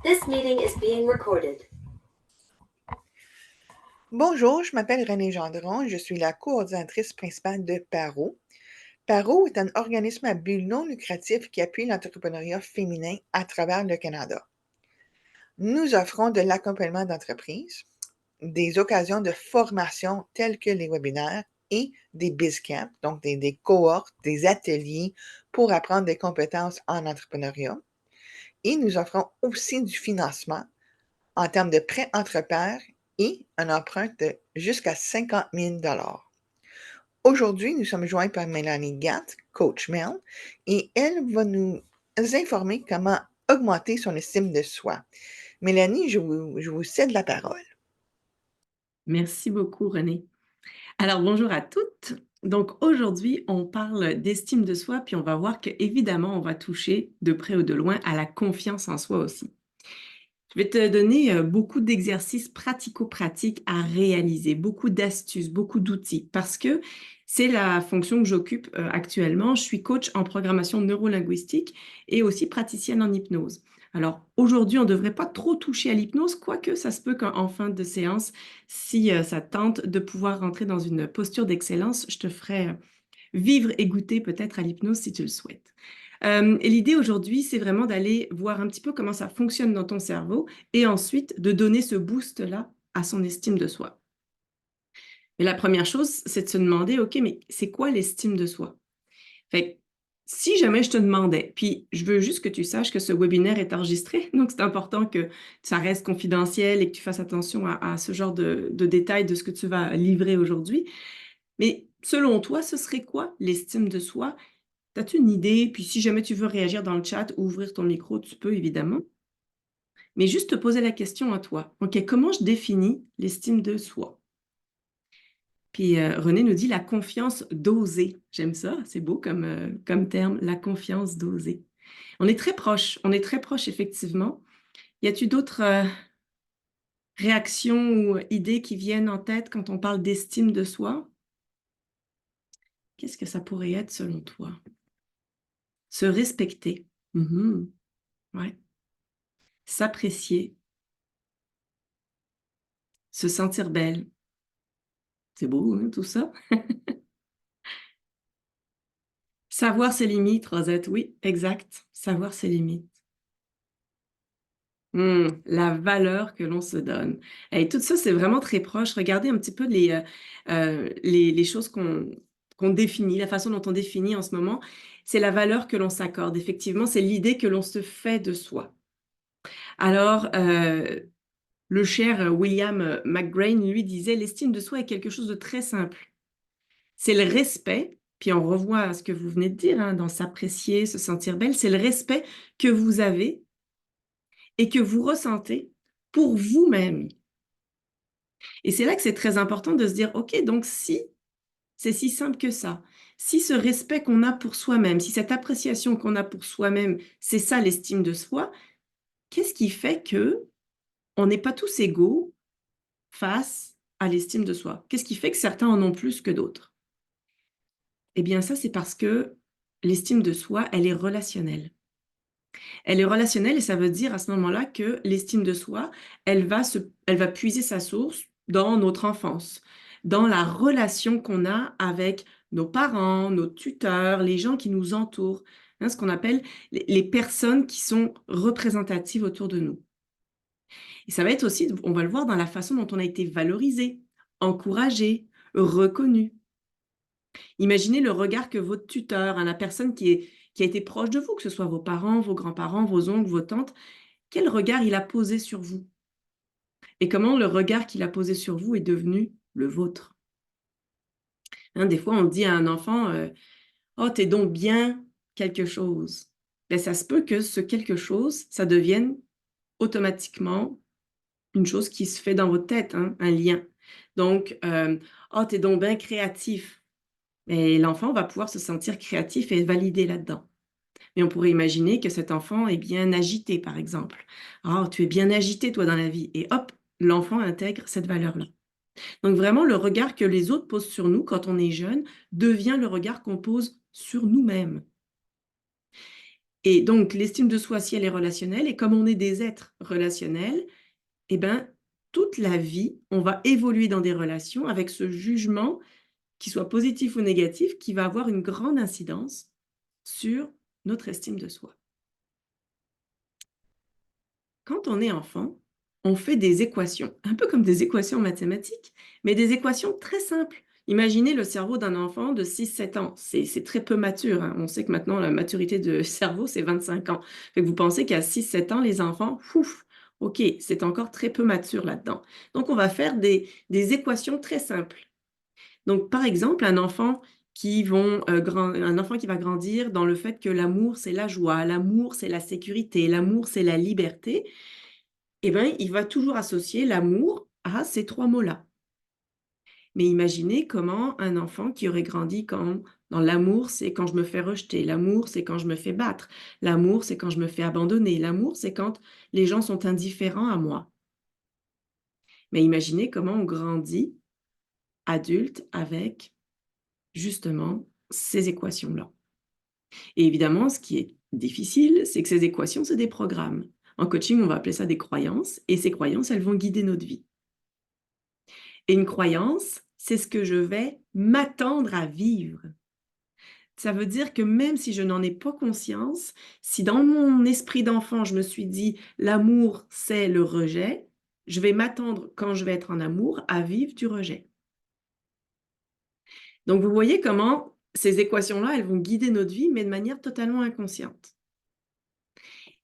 This meeting is being recorded. Bonjour, je m'appelle Renée Gendron, je suis la coordinatrice principale de PARO. PARO est un organisme à but non lucratif qui appuie l'entrepreneuriat féminin à travers le Canada. Nous offrons de l'accompagnement d'entreprises, des occasions de formation telles que les webinaires et des BizCamp, donc des cohortes, des ateliers pour apprendre des compétences en entrepreneuriat. Et nous offrons aussi du financement en termes de prêts entre pairs et un emprunt de jusqu'à 50 000 Aujourd'hui, nous sommes joints par Mélanie Gatt, coach Mel, et elle va nous informer comment augmenter son estime de soi. Mélanie, je vous cède la parole. Merci beaucoup, Renée. Alors, bonjour à toutes. Donc, aujourd'hui, on parle d'estime de soi, puis on va voir qu'évidemment, on va toucher de près ou de loin à la confiance en soi aussi. Je vais te donner beaucoup d'exercices pratico-pratiques à réaliser, beaucoup d'astuces, beaucoup d'outils, parce que c'est la fonction que j'occupe actuellement. Je suis coach en programmation neurolinguistique et aussi praticienne en hypnose. Alors, aujourd'hui, on ne devrait pas trop toucher à l'hypnose, quoique ça se peut qu'en fin de séance, si ça tente de pouvoir rentrer dans une posture d'excellence, je te ferai vivre et goûter peut-être à l'hypnose si tu le souhaites. Et l'idée aujourd'hui, c'est vraiment d'aller voir un petit peu comment ça fonctionne dans ton cerveau et ensuite de donner ce boost-là à son estime de soi. Mais la première chose, c'est de se demander, OK, mais c'est quoi l'estime de soi? Fait que, si jamais je te demandais, puis je veux juste que tu saches que ce webinaire est enregistré, donc c'est important que ça reste confidentiel et que tu fasses attention à ce genre de détails de ce que tu vas livrer aujourd'hui. Mais selon toi, ce serait quoi l'estime de soi? As-tu une idée? Puis si jamais tu veux réagir dans le chat ou ouvrir ton micro, tu peux évidemment. Mais juste te poser la question à toi. OK, comment je définis l'estime de soi? Puis René nous dit la confiance d'oser. J'aime ça, c'est beau comme terme, la confiance d'oser. On est très proche effectivement. Y a-tu d'autres réactions ou idées qui viennent en tête quand on parle d'estime de soi? Qu'est-ce que ça pourrait être selon toi? Se respecter. Ouais. S'apprécier. Se sentir belle. C'est beau, hein, tout ça? Savoir ses limites, Rosette, oui, exact. Savoir ses limites. La valeur que l'on se donne. Et tout ça, c'est vraiment très proche. Regardez un petit peu les choses qu'on définit, la façon dont on définit en ce moment. C'est la valeur que l'on s'accorde. Effectivement, c'est l'idée que l'on se fait de soi. Alors, le cher William McGrain, lui, disait, l'estime de soi est quelque chose de très simple. C'est le respect, puis on revoit ce que vous venez de dire, hein, dans s'apprécier, se sentir belle, c'est le respect que vous avez et que vous ressentez pour vous-même. Et c'est là que c'est très important de se dire, OK, donc si c'est si simple que ça, si ce respect qu'on a pour soi-même, si cette appréciation qu'on a pour soi-même, c'est ça l'estime de soi, qu'est-ce qui fait que on n'est pas tous égaux face à l'estime de soi? Qu'est-ce qui fait que certains en ont plus que d'autres? Eh bien, ça, c'est parce que l'estime de soi, elle est relationnelle. Elle est relationnelle et ça veut dire à ce moment-là que l'estime de soi, elle va puiser sa source dans notre enfance, dans la relation qu'on a avec nos parents, nos tuteurs, les gens qui nous entourent, hein, ce qu'on appelle les personnes qui sont représentatives autour de nous. Et ça va être aussi, on va le voir dans la façon dont on a été valorisé, encouragé, reconnu. Imaginez le regard que votre tuteur, hein, la personne qui a été proche de vous, que ce soit vos parents, vos grands-parents, vos oncles, vos tantes, quel regard il a posé sur vous? Et comment le regard qu'il a posé sur vous est devenu le vôtre? Hein, des fois, on dit à un enfant, «Oh, t'es donc bien quelque chose». Ben, ça se peut que ce quelque chose, ça devienne automatiquement une chose qui se fait dans votre tête, hein, un lien. Donc, «Oh, t'es donc bien créatif». Et l'enfant va pouvoir se sentir créatif et être validé là-dedans. Mais on pourrait imaginer que cet enfant est bien agité, par exemple. «Ah, tu es bien agité, toi, dans la vie» et hop, l'enfant intègre cette valeur-là. Donc vraiment, le regard que les autres posent sur nous quand on est jeune devient le regard qu'on pose sur nous-mêmes. Et donc, l'estime de soi, si elle est relationnelle, et comme on est des êtres relationnels, eh ben, toute la vie, on va évoluer dans des relations avec ce jugement, qu'il soit positif ou négatif, qui va avoir une grande incidence sur notre estime de soi. Quand on est enfant, on fait des équations, un peu comme des équations mathématiques, mais des équations très simples. Imaginez le cerveau d'un enfant de 6-7 ans. C'est très peu mature, hein. On sait que maintenant, la maturité de cerveau, c'est 25 ans. Fait que vous pensez qu'à 6-7 ans, les enfants, ouf, OK, c'est encore très peu mature là-dedans. Donc, on va faire des équations très simples. Donc, par exemple, un enfant qui va grandir dans le fait que l'amour, c'est la joie, l'amour, c'est la sécurité, l'amour, c'est la liberté, eh ben, il va toujours associer l'amour à ces 3 mots-là. Mais imaginez comment un enfant qui aurait grandi quand dans l'amour, c'est quand je me fais rejeter, l'amour, c'est quand je me fais battre, l'amour, c'est quand je me fais abandonner, l'amour, c'est quand les gens sont indifférents à moi. Mais imaginez comment on grandit adulte avec justement ces équations-là. Et évidemment, ce qui est difficile, c'est que ces équations, c'est des programmes. En coaching, on va appeler ça des croyances, et ces croyances, elles vont guider notre vie. Et une croyance, c'est ce que je vais m'attendre à vivre. Ça veut dire que même si je n'en ai pas conscience, si dans mon esprit d'enfant, je me suis dit: «L'amour, c'est le rejet», je vais m'attendre, quand je vais être en amour, à vivre du rejet. Donc vous voyez comment ces équations-là, elles vont guider notre vie, mais de manière totalement inconsciente.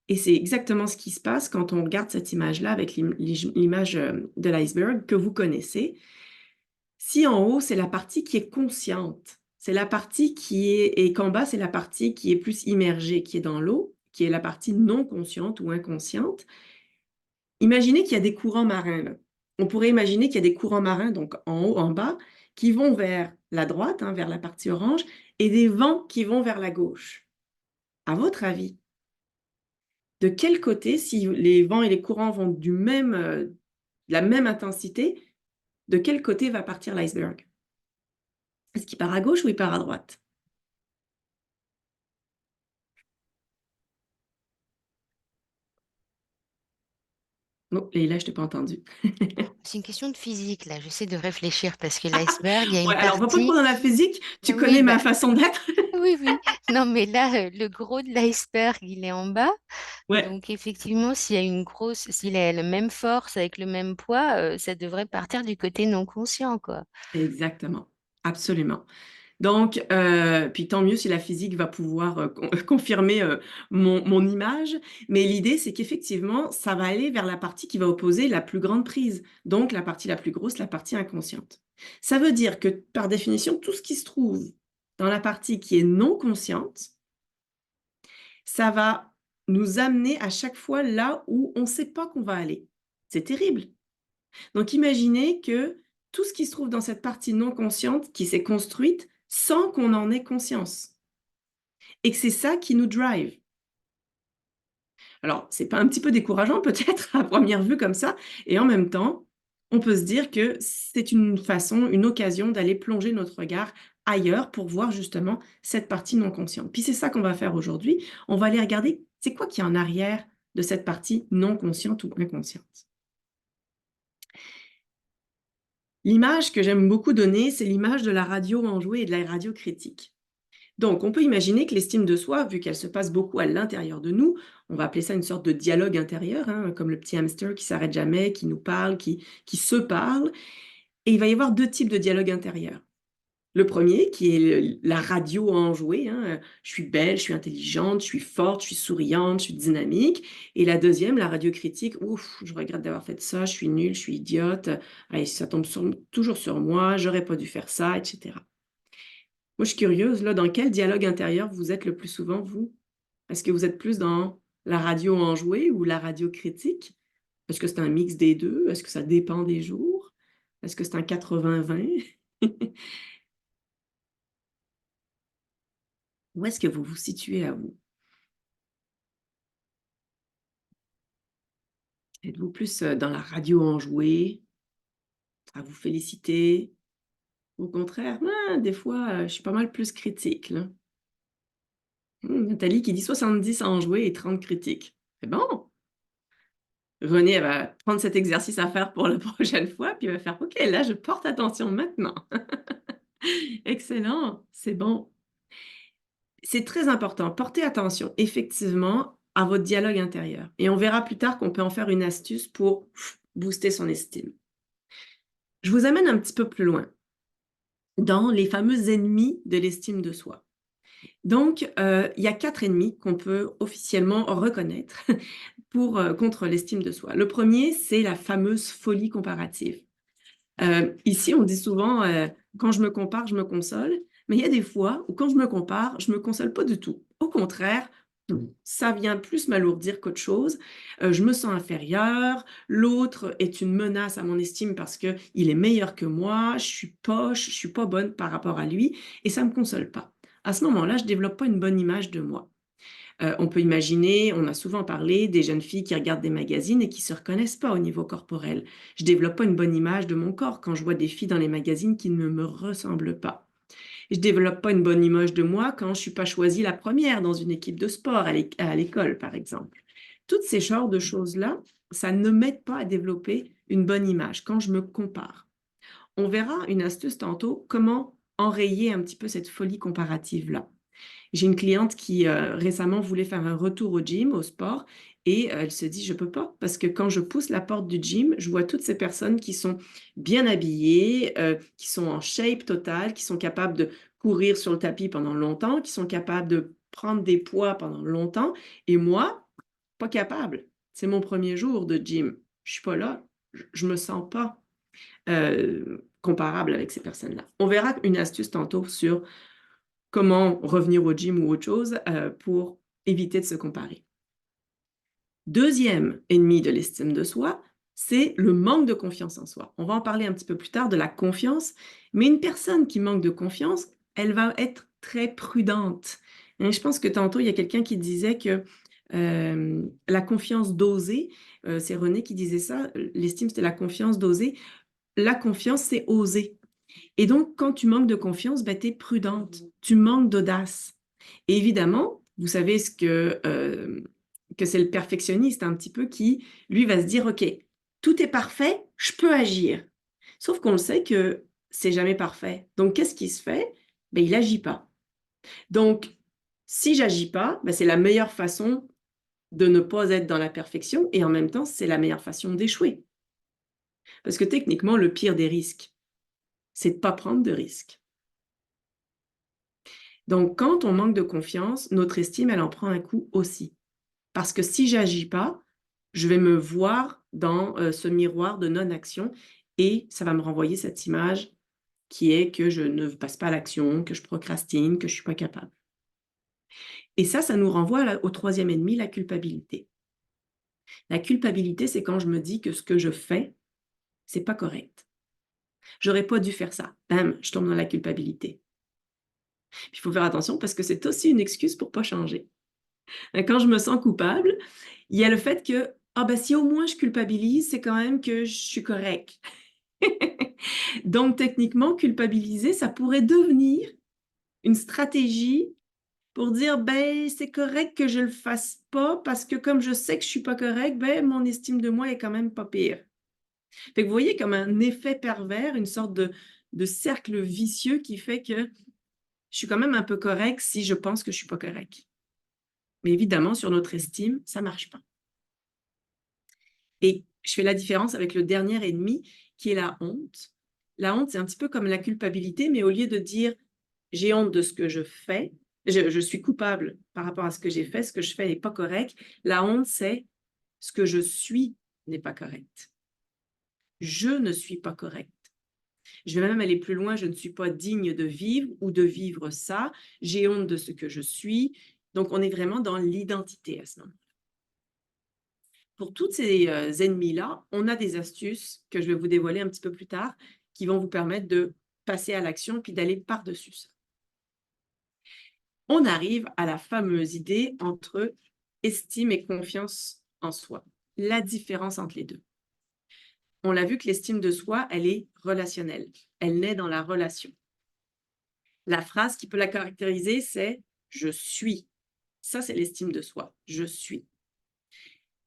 Et c'est exactement ce qui se passe quand on regarde cette image-là avec l'image, de l'iceberg que vous connaissez. Si en haut, c'est la partie qui est consciente, c'est la partie qui est et qu'en bas, c'est la partie qui est plus immergée, qui est dans l'eau, qui est la partie non consciente ou inconsciente. Imaginez qu'il y a des courants marins, là. On pourrait imaginer qu'il y a des courants marins, donc en haut, en bas, qui vont vers la droite, hein, vers la partie orange, et des vents qui vont vers la gauche. À votre avis, de quel côté, si les vents et les courants vont de la même intensité, de quel côté va partir l'iceberg? Est-ce qu'il part à gauche ou il part à droite? Oh, Leïla, je t'ai pas entendu. C'est une question de physique, là. J'essaie de réfléchir parce que l'iceberg, il y a Ouais, une alors on va pas trop partie. dans la physique, tu Oui, connais bah, ma façon d'être. oui, oui. Non, mais là, le gros de l'iceberg, il est en bas. Ouais, Donc, effectivement, s'il a la même force avec le même poids, ça devrait partir du côté non conscient, quoi. exactement, absolument. Donc, puis tant mieux si la physique va pouvoir, confirmer, mon image, mais l'idée, c'est qu'effectivement, ça va aller vers la partie qui va opposer la plus grande prise, donc la partie la plus grosse, la partie inconsciente. Ça veut dire que, par définition, tout ce qui se trouve dans la partie qui est non consciente, ça va nous amener à chaque fois là où on ne sait pas qu'on va aller. C'est terrible. Donc imaginez que tout ce qui se trouve dans cette partie non consciente qui s'est construite sans qu'on en ait conscience et que c'est ça qui nous drive. Alors, c'est pas un petit peu décourageant peut-être à première vue comme ça et en même temps, on peut se dire que c'est une façon, une occasion d'aller plonger notre regard ailleurs pour voir justement cette partie non consciente. Puis c'est ça qu'on va faire aujourd'hui. On va aller regarder c'est quoi qui est en arrière de cette partie non consciente ou inconsciente. L'image que j'aime beaucoup donner, c'est l'image de la radio enjouée et de la radio critique. Donc, on peut imaginer que l'estime de soi, vu qu'elle se passe beaucoup à l'intérieur de nous, on va appeler ça une sorte de dialogue intérieur, hein, comme le petit hamster qui s'arrête jamais, qui nous parle, qui se parle. Et il va y avoir 2 types de dialogue intérieur. Le premier, qui est la radio enjouée, hein, je suis belle, je suis intelligente, je suis forte, je suis souriante, je suis dynamique. Et la deuxième, la radio critique, ouf, je regrette d'avoir fait ça, je suis nulle, je suis idiote, allez, ça tombe toujours sur moi, j'aurais pas dû faire ça, etc. Moi, je suis curieuse, là, dans quel dialogue intérieur vous êtes le plus souvent, vous? Est-ce que vous êtes plus dans la radio enjouée ou la radio critique? Est-ce que c'est un mix des 2? Est-ce que ça dépend des jours? Est-ce que c'est un 80-20? Où est-ce que vous vous situez à vous? Êtes-vous plus, dans la radio enjouée, à vous féliciter? Au contraire? «Ah, des fois, je suis pas mal plus critique, là». Nathalie qui dit 70 à en jouer et 30 critiques. C'est bon. René, elle va prendre cet exercice à faire pour la prochaine fois, puis elle va faire OK, là, je porte attention maintenant. Excellent, c'est bon. C'est très important. Portez attention, effectivement, à votre dialogue intérieur. Et on verra plus tard qu'on peut en faire une astuce pour booster son estime. Je vous amène un petit peu plus loin dans les fameux ennemis de l'estime de soi. Donc, il y a 4 ennemis qu'on peut officiellement reconnaître contre l'estime de soi. Le premier, c'est la fameuse folie comparative. Ici, on dit souvent, quand je me compare, je me console, mais il y a des fois où quand je me compare, je me console pas du tout. Au contraire, ça vient plus m'alourdir qu'autre chose. Je me sens inférieure, l'autre est une menace à mon estime parce qu'il est meilleur que moi, je suis poche, je suis pas bonne par rapport à lui, et ça me console pas. À ce moment-là, je développe pas une bonne image de moi. On peut imaginer, on a souvent parlé des jeunes filles qui regardent des magazines et qui ne se reconnaissent pas au niveau corporel. Je développe pas une bonne image de mon corps quand je vois des filles dans les magazines qui ne me ressemblent pas. Je développe pas une bonne image de moi quand je suis pas choisie la première dans une équipe de sport à l'école, par exemple. Toutes ces genres de choses-là, ça ne m'aide pas à développer une bonne image quand je me compare. On verra une astuce tantôt, comment enrayer un petit peu cette folie comparative-là. J'ai une cliente qui récemment voulait faire un retour au gym, au sport, et elle se dit, je peux pas, parce que quand je pousse la porte du gym, je vois toutes ces personnes qui sont bien habillées, qui sont en shape totale, qui sont capables de courir sur le tapis pendant longtemps, qui sont capables de prendre des poids pendant longtemps, et moi, pas capable. C'est mon premier jour de gym. Je suis pas là. Je me sens pas comparable avec ces personnes-là. On verra une astuce tantôt sur comment revenir au gym ou autre chose pour éviter de se comparer. Deuxième ennemi de l'estime de soi, c'est le manque de confiance en soi. On va en parler un petit peu plus tard de la confiance, mais une personne qui manque de confiance, elle va être très prudente. Et je pense que tantôt, il y a quelqu'un qui disait que la confiance dosée, c'est René qui disait ça, l'estime, c'était la confiance dosée. La confiance, c'est oser. Et donc, quand tu manques de confiance, ben, tu es prudente, tu manques d'audace. Et évidemment, vous savez que c'est le perfectionniste un petit peu qui, lui, va se dire, OK, tout est parfait, je peux agir. Sauf qu'on le sait que c'est jamais parfait. Donc, qu'est-ce qui se fait? Ben, il n'agit pas. Donc, si j'agis pas, ben, c'est la meilleure façon de ne pas être dans la perfection et en même temps, c'est la meilleure façon d'échouer. Parce que techniquement, le pire des risques, c'est de ne pas prendre de risques. Donc, quand on manque de confiance, notre estime, elle en prend un coup aussi. Parce que si j'agis pas, je vais me voir dans ce miroir de non-action et ça va me renvoyer cette image qui est que je ne passe pas à l'action, que je procrastine, que je suis pas capable. Et ça nous renvoie au troisième ennemi, la culpabilité. La culpabilité, c'est quand je me dis que ce que je fais, c'est pas correct. J'aurais pas dû faire ça. Bam, je tombe dans la culpabilité. Il faut faire attention parce que c'est aussi une excuse pour pas changer. Quand je me sens coupable, il y a le fait que, ah ben si au moins je culpabilise, c'est quand même que je suis correct. Donc techniquement, culpabiliser, ça pourrait devenir une stratégie pour dire, ben c'est correct que je le fasse pas parce que comme je sais que je suis pas correct, ben mon estime de moi est quand même pas pire. Fait que vous voyez comme un effet pervers, une sorte de cercle vicieux qui fait que je suis quand même un peu correct si je pense que je suis pas correct. Mais évidemment, sur notre estime, ça marche pas. Et je fais la différence avec le dernier ennemi qui est la honte. La honte, c'est un petit peu comme la culpabilité, mais au lieu de dire j'ai honte de ce que je fais, je suis coupable par rapport à ce que j'ai fait, ce que je fais n'est pas correct. La honte, c'est ce que je suis n'est pas correct. Je ne suis pas correct. Je vais même aller plus loin, je ne suis pas digne de vivre ou de vivre ça. J'ai honte de ce que je suis. Donc, on est vraiment dans l'identité à ce moment. Pour tous ces ennemis-là, on a des astuces que je vais vous dévoiler un petit peu plus tard qui vont vous permettre de passer à l'action puis d'aller par-dessus ça. On arrive à la fameuse idée entre estime et confiance en soi. La différence entre les deux. On l'a vu que l'estime de soi, elle est relationnelle. Elle naît dans la relation. La phrase qui peut la caractériser, c'est « je suis Ça, c'est l'estime de soi. Je suis.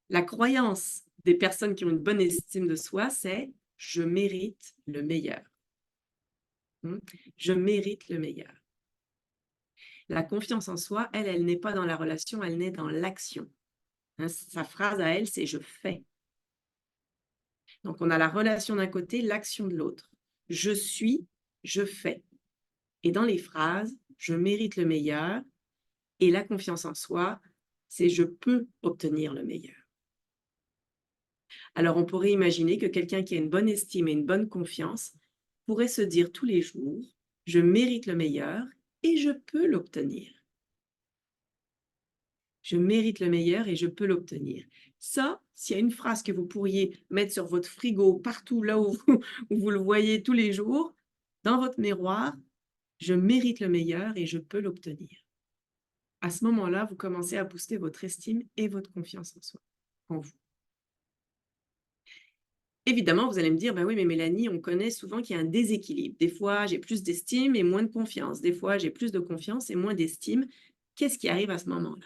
La croyance des personnes qui ont une bonne estime de soi, c'est je mérite le meilleur. Je mérite le meilleur. La confiance en soi, elle n'est pas dans la relation, elle naît dans l'action. Sa phrase à elle, c'est je fais. Donc, on a la relation d'un côté, l'action de l'autre. Je suis, je fais. Et dans les phrases, je mérite le meilleur. Et la confiance en soi, c'est je peux obtenir le meilleur. Alors, on pourrait imaginer que quelqu'un qui a une bonne estime et une bonne confiance pourrait se dire tous les jours, je mérite le meilleur et je peux l'obtenir. Je mérite le meilleur et je peux l'obtenir. Ça, s'il y a une phrase que vous pourriez mettre sur votre frigo, partout là où vous le voyez tous les jours, dans votre miroir, je mérite le meilleur et je peux l'obtenir. À ce moment-là, vous commencez à booster votre estime et votre confiance en soi, en vous. Évidemment, vous allez me dire, bah oui, mais Mélanie, on connaît souvent qu'il y a un déséquilibre. Des fois, j'ai plus d'estime et moins de confiance. Des fois, j'ai plus de confiance et moins d'estime. Qu'est-ce qui arrive à ce moment-là?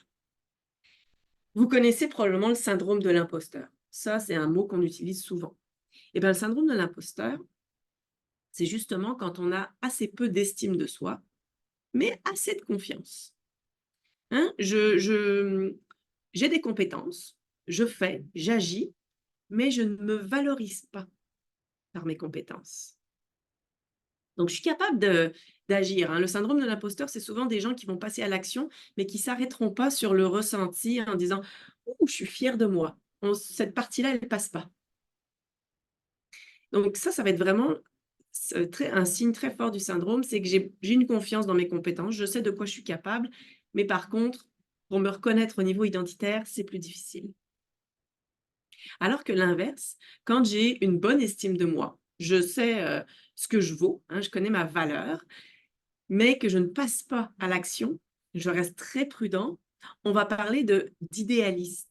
Vous connaissez probablement le syndrome de l'imposteur. Ça, c'est un mot qu'on utilise souvent. Eh bien, le syndrome de l'imposteur, c'est justement quand on a assez peu d'estime de soi, mais assez de confiance. J'ai des compétences, je fais, j'agis, mais je ne me valorise pas par mes compétences. Donc, je suis capable d'agir. Le syndrome de l'imposteur, c'est souvent des gens qui vont passer à l'action, mais qui ne s'arrêteront pas sur le ressenti en disant « Oh, je suis fière de moi ». Cette partie-là, elle ne passe pas. Donc ça va être vraiment un signe très fort du syndrome, c'est que j'ai une confiance dans mes compétences, je sais de quoi je suis capable, mais par contre, pour me reconnaître au niveau identitaire, c'est plus difficile. Alors que l'inverse, quand j'ai une bonne estime de moi, je sais ce que je vaux, je connais ma valeur, mais que je ne passe pas à l'action, je reste très prudent, on va parler d'idéaliste.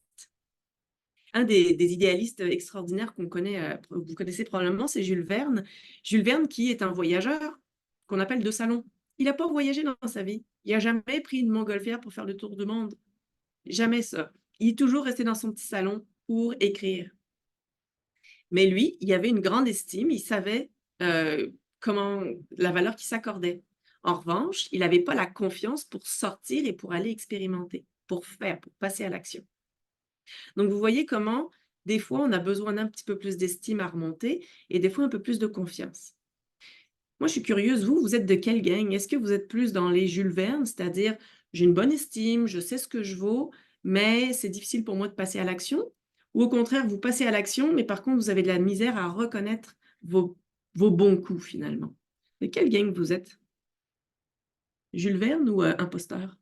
Un des idéalistes extraordinaires qu'on connaît, vous connaissez probablement, c'est Jules Verne. Jules Verne qui est un voyageur qu'on appelle de salon. Il n'a pas voyagé dans sa vie. Il n'a jamais pris une montgolfière pour faire le tour du monde. Jamais ça. Il est toujours resté dans son petit salon pour écrire. Mais lui, il avait une grande estime, il savait comment la valeur qui s'accordait. En revanche, il n'avait pas la confiance pour sortir et pour aller expérimenter, pour faire, pour passer à l'action. Donc, vous voyez comment, des fois, on a besoin d'un petit peu plus d'estime à remonter et des fois un peu plus de confiance. Moi, je suis curieuse, vous êtes de quelle gang? Est-ce que vous êtes plus dans les Jules Verne, c'est-à-dire j'ai une bonne estime, je sais ce que je vaux, mais c'est difficile pour moi de passer à l'action? Ou au contraire, vous passez à l'action, mais par contre, vous avez de la misère à reconnaître vos bons coups finalement? De quelle gang vous êtes? Jules Verne ou imposteur?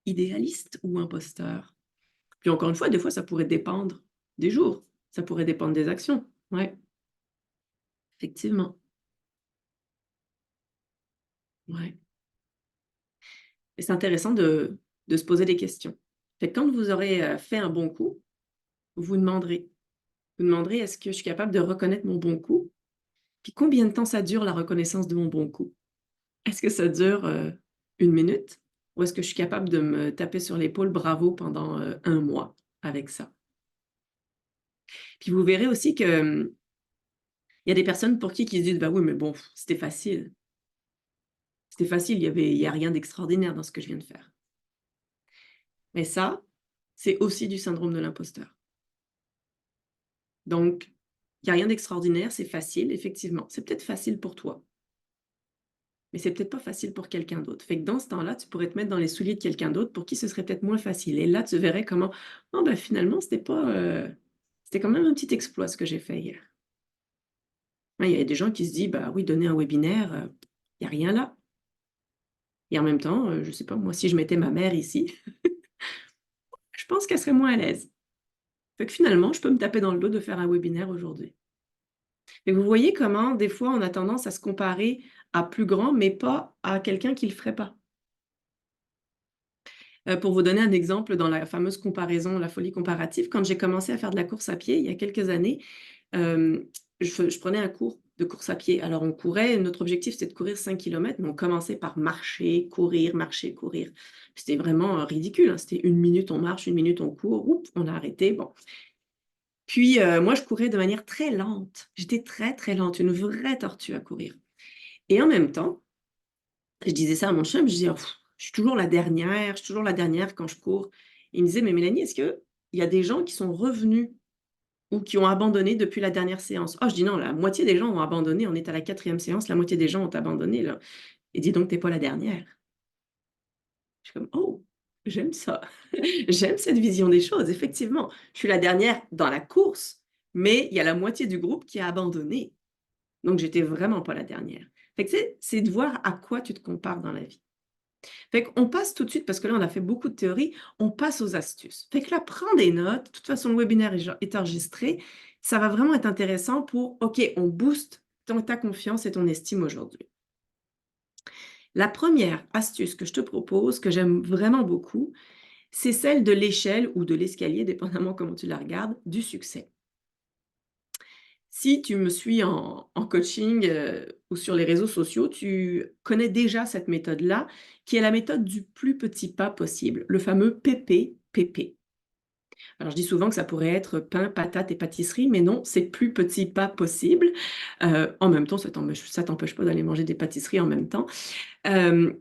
Idéaliste ou imposteur? Puis encore une fois, des fois, ça pourrait dépendre des jours, ça pourrait dépendre des actions. Ouais, effectivement. Ouais. Et c'est intéressant de se poser des questions. Fait que quand vous aurez fait un bon coup, vous demanderez. Vous demanderez est-ce que je suis capable de reconnaître mon bon coup? Puis combien de temps ça dure la reconnaissance de mon bon coup? Est-ce que ça dure 1 minute? Ou est-ce que je suis capable de me taper sur l'épaule bravo pendant 1 mois avec ça? Puis vous verrez aussi que il y a des personnes pour qui se disent bah oui, mais bon, c'était facile. C'était facile, il y a rien d'extraordinaire dans ce que je viens de faire. Mais ça, c'est aussi du syndrome de l'imposteur. Donc, il y a rien d'extraordinaire, c'est facile, effectivement. C'est peut-être facile pour toi, mais c'est peut-être pas facile pour quelqu'un d'autre. Fait que dans ce temps-là, tu pourrais te mettre dans les souliers de quelqu'un d'autre pour qui ce serait peut-être moins facile. Et là, tu verrais comment, oh ben finalement, c'était quand même un petit exploit ce que j'ai fait hier. Il y a des gens qui se disent, bah oui, donner un webinaire, il n'y a rien là. Et en même temps, je sais pas, moi, si je mettais ma mère ici, je pense qu'elle serait moins à l'aise. Fait que finalement, je peux me taper dans le dos de faire un webinaire aujourd'hui. Et vous voyez comment, des fois, on a tendance à se comparer à plus grand, mais pas à quelqu'un qui ne le ferait pas. Pour vous donner un exemple, dans la fameuse comparaison, la folie comparative, quand j'ai commencé à faire de la course à pied il y a quelques années, je prenais un cours de course à pied. Alors on courait, notre objectif c'était de courir 5 kilomètres, mais on commençait par marcher, courir. C'était vraiment ridicule, hein. C'était 1 minute on marche, 1 minute on court, oups, on a arrêté, bon. Puis moi je courais de manière très lente. J'étais très, très lente, une vraie tortue à courir. Et en même temps, je disais ça à mon chum, je disais: «Oh, je suis toujours la dernière quand je cours». Il me disait: «Mais Mélanie, est-ce qu'il y a des gens qui sont revenus ou qui ont abandonné depuis la dernière séance?» Oh, je dis: «Non, la moitié des gens ont abandonné, on est à la 4e séance, la moitié des gens ont abandonné là». Il dit: «Donc tu es pas la dernière». Je suis comme: «Oh, j'aime ça». J'aime cette vision des choses, effectivement. Je suis la dernière dans la course, mais il y a la moitié du groupe qui a abandonné. Donc j'étais vraiment pas la dernière. Fait que tu sais, c'est de voir à quoi tu te compares dans la vie. Fait qu'on passe tout de suite, parce que là, on a fait beaucoup de théorie, on passe aux astuces. Fait que là, prends des notes. De toute façon, le webinaire est enregistré. Ça va vraiment être intéressant pour, OK, on booste ta confiance et ton estime aujourd'hui. La première astuce que je te propose, que j'aime vraiment beaucoup, c'est celle de l'échelle ou de l'escalier, dépendamment comment tu la regardes, du succès. Si tu me suis en coaching, ou sur les réseaux sociaux, tu connais déjà cette méthode-là, qui est la méthode du plus petit pas possible, le fameux PPPP. Alors je dis souvent que ça pourrait être pain, patates et pâtisserie, mais non, c'est plus petit pas possible. En même temps, ça t'empêche pas d'aller manger des pâtisseries en même temps. Hem,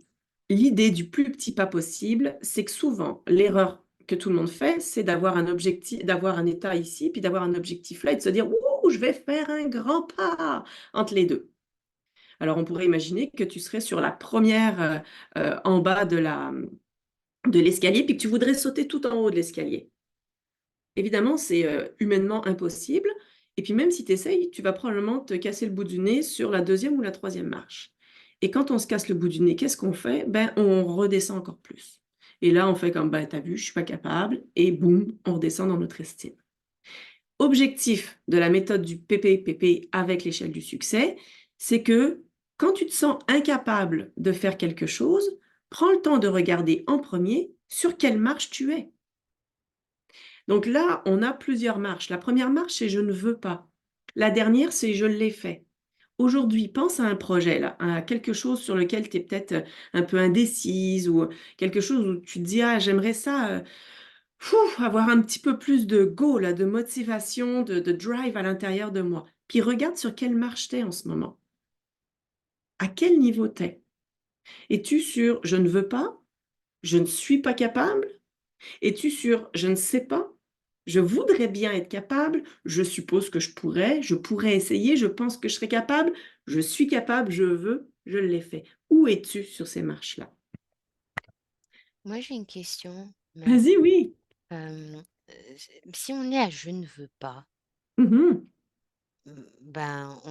L'idée du plus petit pas possible, c'est que souvent, l'erreur que tout le monde fait, c'est d'avoir un état ici, puis d'avoir un objectif là et de se dire: «Ouh, je vais faire un grand pas» entre les 2. Alors on pourrait imaginer que tu serais sur la première en bas de l'escalier, puis que tu voudrais sauter tout en haut de l'escalier. Évidemment, c'est, humainement impossible et puis même si tu essayes, tu vas probablement te casser le bout du nez sur la 2e ou la 3e marche et quand on se casse le bout du nez, qu'est-ce qu'on fait? Ben, on redescend encore plus et là, on fait comme: «Ben, tu as vu, je suis pas capable» et boum, on redescend dans notre estime. Objectif de la méthode du PPPP avec l'échelle du succès, c'est que quand tu te sens incapable de faire quelque chose, prends le temps de regarder en premier sur quelle marche tu es. Donc là, on a plusieurs marches. La première marche, c'est «je ne veux pas». La dernière, c'est «je l'ai fait». Aujourd'hui, pense à un projet là, à quelque chose sur lequel tu es peut-être, un peu indécise ou quelque chose où tu te dis: «Ah j'aimerais ça, avoir un petit peu plus de go là, de motivation, de drive à l'intérieur de moi». Puis regarde sur quelle marche tu es en ce moment. À quel niveau tu es? Es-tu sur «je ne veux pas», «je ne suis pas capable»? Es-tu sur «je ne sais pas», «je voudrais bien être capable», «je suppose que je pourrais essayer, je pense que je serais capable», «je suis capable, je veux, je l'ai fait». Où es-tu sur ces marches-là? Moi, j'ai une question, Mel. Vas-y, oui. Si on est à je ne veux pas, Mmh. ben,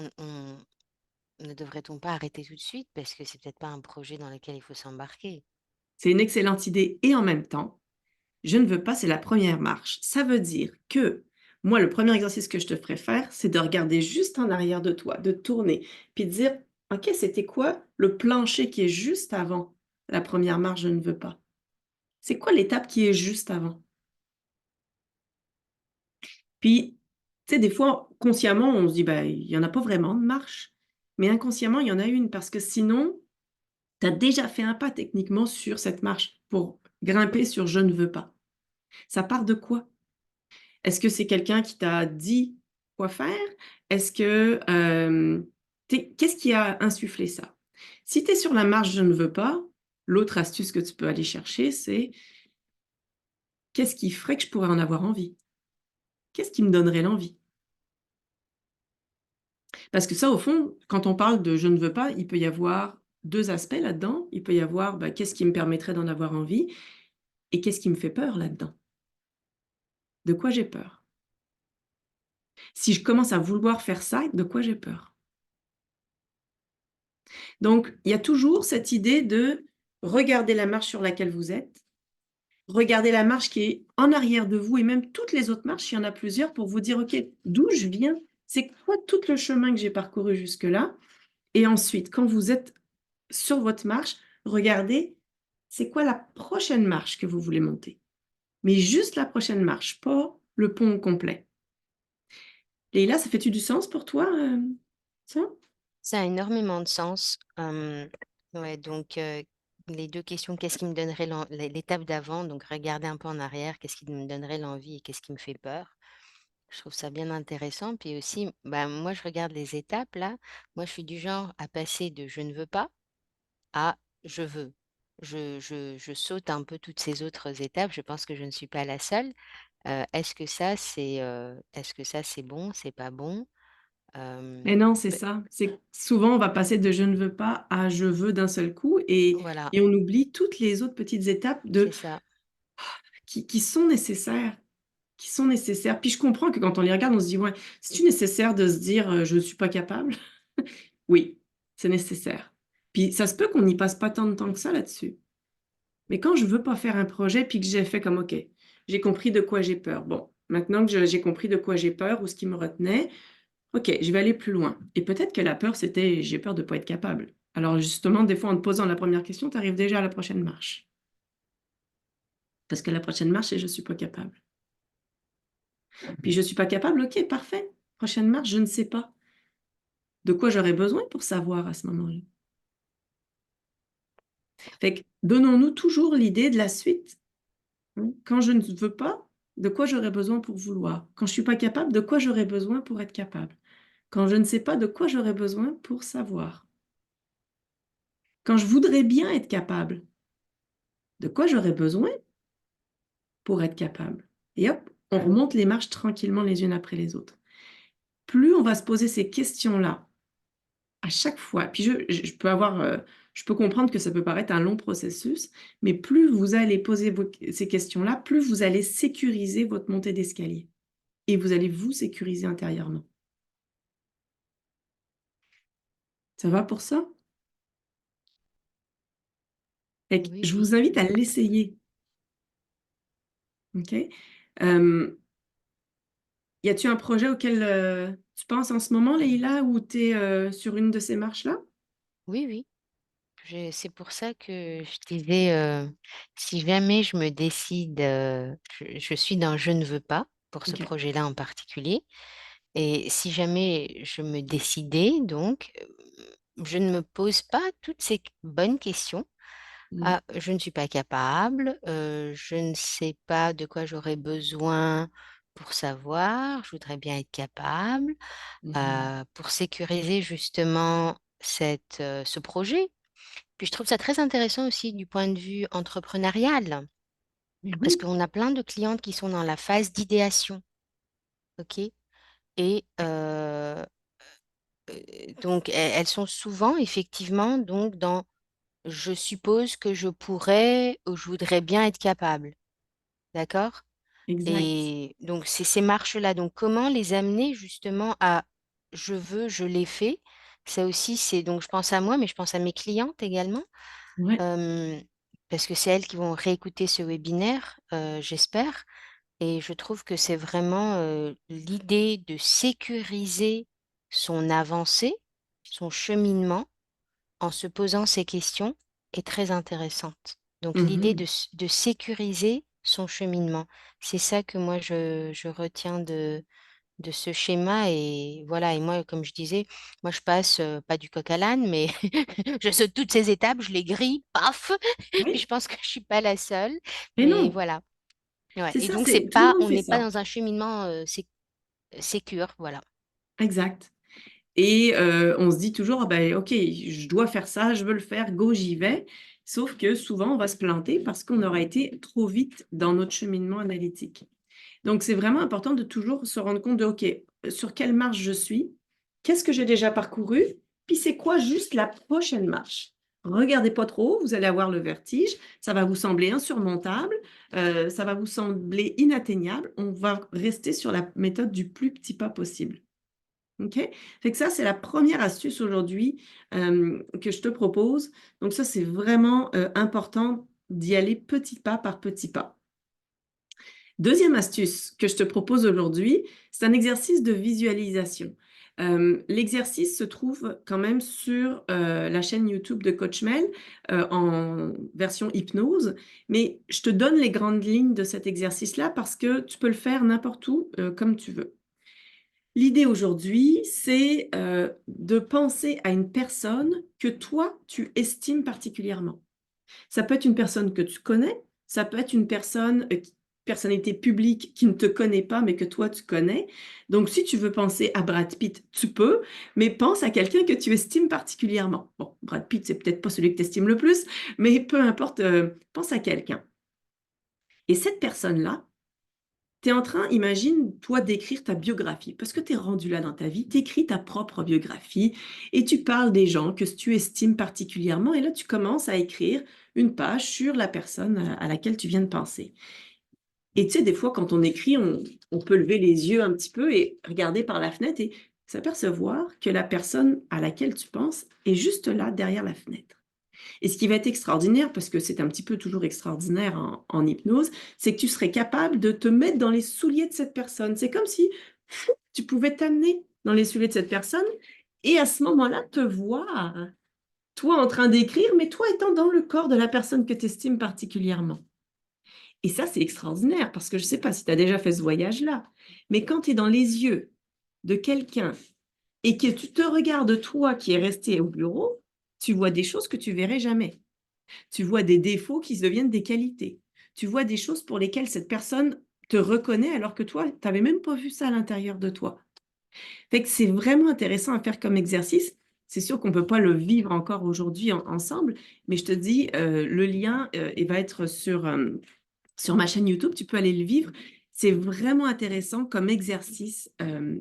ne devrait-on pas arrêter tout de suite parce que c'est peut-être pas un projet dans lequel il faut s'embarquer? C'est une excellente idée et en même temps, je ne veux pas, c'est la première marche. Ça veut dire que moi, le premier exercice que je te ferais faire, c'est de regarder juste en arrière de toi, de tourner, puis de dire: «OK, c'était quoi le plancher qui est juste avant la première marche, je ne veux pas?» C'est quoi l'étape qui est juste avant? Puis, tu sais, des fois, consciemment, on se dit: «Bah, il y en a pas vraiment de marche», mais inconsciemment, il y en a une parce que sinon, tu as déjà fait un pas techniquement sur cette marche pour grimper sur «je ne veux pas». Ça part de quoi? Est-ce que c'est quelqu'un qui t'a dit quoi faire? Est-ce que, qu'est-ce qui a insufflé ça? Si tu es sur la marche «je ne veux pas», l'autre astuce que tu peux aller chercher, c'est: «Qu'est-ce qui ferait que je pourrais en avoir envie? Qu'est-ce qui me donnerait l'envie?» Parce que ça, au fond, quand on parle de «je ne veux pas», il peut y avoir 2 aspects là-dedans. Il peut y avoir, bah, qu'est-ce qui me permettrait d'en avoir envie et qu'est-ce qui me fait peur là-dedans? De quoi j'ai peur? Si je commence à vouloir faire ça, de quoi j'ai peur? Donc, il y a toujours cette idée de regarder la marche sur laquelle vous êtes, regarder la marche qui est en arrière de vous et même toutes les autres marches, il y en a plusieurs pour vous dire: «OK, d'où je viens? C'est quoi tout le chemin que j'ai parcouru jusque-là?» Et ensuite, quand vous êtes sur votre marche, regardez, c'est quoi la prochaine marche que vous voulez monter? Mais juste la prochaine marche, pas le pont au complet. Et là, ça fait-tu du sens pour toi? Ça? Ça a énormément de sens. Ouais, donc les 2 questions, qu'est-ce qui me donnerait l'étape d'avant, donc regarder un peu en arrière, qu'est-ce qui me donnerait l'envie et qu'est-ce qui me fait peur? Je trouve ça bien intéressant. Puis aussi, bah, moi, je regarde les étapes là. Moi, je suis du genre à passer de «je ne veux pas» à «je veux». Je saute un peu toutes ces autres étapes. Je pense que je ne suis pas la seule. Est-ce que ça, c'est bon? C'est pas bon? Mais non, c'est Beh, ça. C'est que souvent, on va passer de «je ne veux pas» à «je veux» d'un seul coup voilà, et on oublie toutes les autres petites étapes c'est ça. qui sont nécessaires. Qui sont nécessaires. Puis je comprends que quand on les regarde, on se dit: «Ouais, c'est-tu nécessaire de se dire, je ne suis pas capable?» Oui, c'est nécessaire. Puis ça se peut qu'on n'y passe pas tant de temps que ça là-dessus. Mais quand je veux pas faire un projet, puis que j'ai fait comme: «OK, j'ai compris de quoi j'ai peur. Bon, maintenant que j'ai compris de quoi j'ai peur ou ce qui me retenait, OK, je vais aller plus loin» et peut-être que la peur, c'était: «J'ai peur de pas être capable». Alors justement, des fois, en te posant la première question, tu arrives déjà à la prochaine marche. Parce que la prochaine marche, c'est: «Je suis pas capable». Puis je suis pas capable, OK, parfait. Prochaine marche, je ne sais pas. De quoi j'aurais besoin pour savoir à ce moment-là? Fait que donnons-nous toujours l'idée de la suite, hein. Quand je ne veux pas, de quoi j'aurais besoin pour vouloir? Quand je suis pas capable, de quoi j'aurais besoin pour être capable? Quand je ne sais pas, de quoi j'aurais besoin pour savoir? Quand je voudrais bien être capable, de quoi j'aurais besoin pour être capable? Et hop, on remonte les marches tranquillement les unes après les autres. Plus on va se poser ces questions-là à chaque fois, puis je peux avoir, je peux comprendre que ça peut paraître un long processus, mais plus vous allez poser ces questions-là, plus vous allez sécuriser votre montée d'escalier et vous allez vous sécuriser intérieurement. Ça va pour ça? Fait que Oui, je oui. vous invite à l'essayer, OK? Hem, Y a-tu un projet auquel, tu penses en ce moment, Leïla, où tu es, sur une de ces marches-là? Oui, oui. C'est pour ça que je disais, si jamais je me décide, je suis dans «je ne veux pas» pour ce OK. projet-là en particulier et si jamais je me décidais donc, je ne me pose pas toutes ces bonnes questions. Mmh. Ah, je ne suis pas capable, je ne sais pas de quoi j'aurais besoin pour savoir, je voudrais bien être capable, Mmh. pour sécuriser justement ce projet. Puis je trouve ça très intéressant aussi du point de vue entrepreneurial, parce Oui, qu'on a plein de clientes qui sont dans la phase d'idéation, OK? Et donc elles sont souvent effectivement donc dans: «Je suppose que je pourrais ou je voudrais bien être capable». D'accord? exact. Et donc c'est ces marches-là, donc comment les amener justement à: «Je veux, je l'ai fait». Ça aussi, c'est donc je pense à moi, mais je pense à mes clientes également. Ouais. Hem, Parce que c'est elles qui vont réécouter ce webinaire, j'espère et je trouve que c'est vraiment, l'idée de sécuriser son avancée, son cheminement, en se posant ces questions est très intéressante. Donc l'idée Mmh. de sécuriser son cheminement, c'est ça que moi je retiens de ce schéma et voilà et moi, comme je disais, moi je passe, pas du coq à l'âne, mais je saute toutes ces étapes, je les grille, paf! Puis je Oui, pense que je suis pas la seule, mais mais non, voilà. Ouais c'est et ça, donc c'est c'est tout le pas monde on fait n'est pas ça. dans un cheminement, sécure, voilà. Exact. Et on se dit toujours: «Ah ben, OK, je dois faire ça, je veux le faire, go, j'y vais». Sauf que souvent, on va se planter parce qu'on aura été trop vite dans notre cheminement analytique. Donc c'est vraiment important de toujours se rendre compte de: «OK, sur quelle marche je suis? Qu'est-ce que j'ai déjà parcouru? Puis c'est quoi juste la prochaine marche?» Regardez pas trop, vous allez avoir le vertige, ça va vous sembler insurmontable, ça va vous sembler inatteignable. On va rester sur la méthode du plus petit pas possible. OK? Fait que ça, c'est la première astuce aujourd'hui, que je te propose. Donc ça, c'est vraiment, important d'y aller petit pas par petit pas. Deuxième astuce que je te propose aujourd'hui, c'est un exercice de visualisation. L'exercice se trouve quand même sur, la chaîne YouTube de Coach Mel, en version hypnose, mais je te donne les grandes lignes de cet exercice-là parce que tu peux le faire n'importe où, comme tu veux. L'idée aujourd'hui, c'est de penser à une personne que toi, tu estimes particulièrement. Ça peut être une personne que tu connais, ça peut être une personne, personnalité publique qui ne te connaît pas, mais que toi, tu connais. Donc, si tu veux penser à Brad Pitt, tu peux, mais pense à quelqu'un que tu estimes particulièrement. Bon, Brad Pitt, c'est peut-être pas celui que tu estimes le plus, mais peu importe, pense à quelqu'un. Et cette personne-là, tu es en train, imagine, toi, d'écrire ta biographie, parce que tu es rendu là dans ta vie, tu écris ta propre biographie et tu parles des gens que tu estimes particulièrement, et là, tu commences à écrire une page sur la personne à laquelle tu viens de penser. Et tu sais, des fois, quand on écrit, on peut lever les yeux un petit peu et regarder par la fenêtre et s'apercevoir que la personne à laquelle tu penses est juste là, derrière la fenêtre. Et ce qui va être extraordinaire, parce que c'est un petit peu toujours extraordinaire en hypnose, c'est que tu serais capable de te mettre dans les souliers de cette personne. C'est comme si tu pouvais t'amener dans les souliers de cette personne et à ce moment-là, te voir, toi en train d'écrire, mais toi étant dans le corps de la personne que tu estimes particulièrement. Et ça, c'est extraordinaire parce que je ne sais pas si tu as déjà fait ce voyage-là, mais quand tu es dans les yeux de quelqu'un et que tu te regardes toi qui es resté au bureau, tu vois des choses que tu verrais jamais. Tu vois des défauts qui deviennent des qualités. Tu vois des choses pour lesquelles cette personne te reconnaît alors que toi, tu n'avais même pas vu ça à l'intérieur de toi. Fait que c'est vraiment intéressant à faire comme exercice. C'est sûr qu'on ne peut pas le vivre encore aujourd'hui ensemble, mais je te dis, le lien il va être sur ma chaîne YouTube. Tu peux aller le vivre. C'est vraiment intéressant comme exercice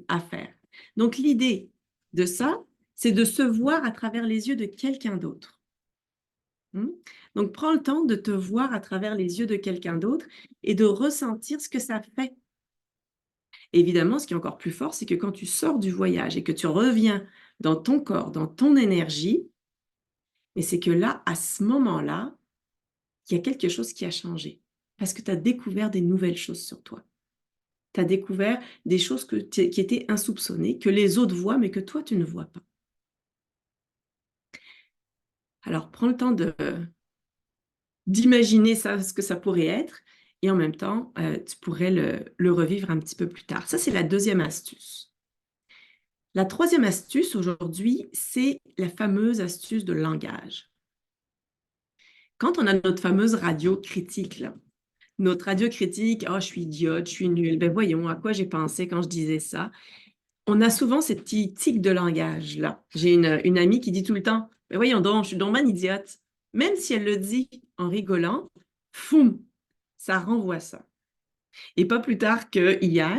à faire. Donc l'idée de ça, c'est de se voir à travers les yeux de quelqu'un d'autre. Donc, prends le temps de te voir à travers les yeux de quelqu'un d'autre et de ressentir ce que ça fait. Évidemment, ce qui est encore plus fort, c'est que quand tu sors du voyage et que tu reviens dans ton corps, dans ton énergie, et c'est que là, à ce moment-là, il y a quelque chose qui a changé. Parce que tu as découvert des nouvelles choses sur toi. Tu as découvert des choses qui étaient insoupçonnées, que les autres voient, mais que toi, tu ne vois pas. Alors, prends le temps d'imaginer ça, ce que ça pourrait être, et en même temps, tu pourrais le revivre un petit peu plus tard. Ça, c'est la deuxième astuce. La troisième astuce aujourd'hui, c'est la fameuse astuce de langage. Quand on a notre fameuse radio critique, là, notre radio critique, oh, je suis idiote, je suis nulle, ben voyons, à quoi j'ai pensé quand je disais ça. On a souvent ces petits tics de langage, là. J'ai une amie qui dit tout le temps, ben voyons donc, je suis donc ben idiote. Même si elle le dit en rigolant, foum, ça renvoie ça. Et pas plus tard que hier,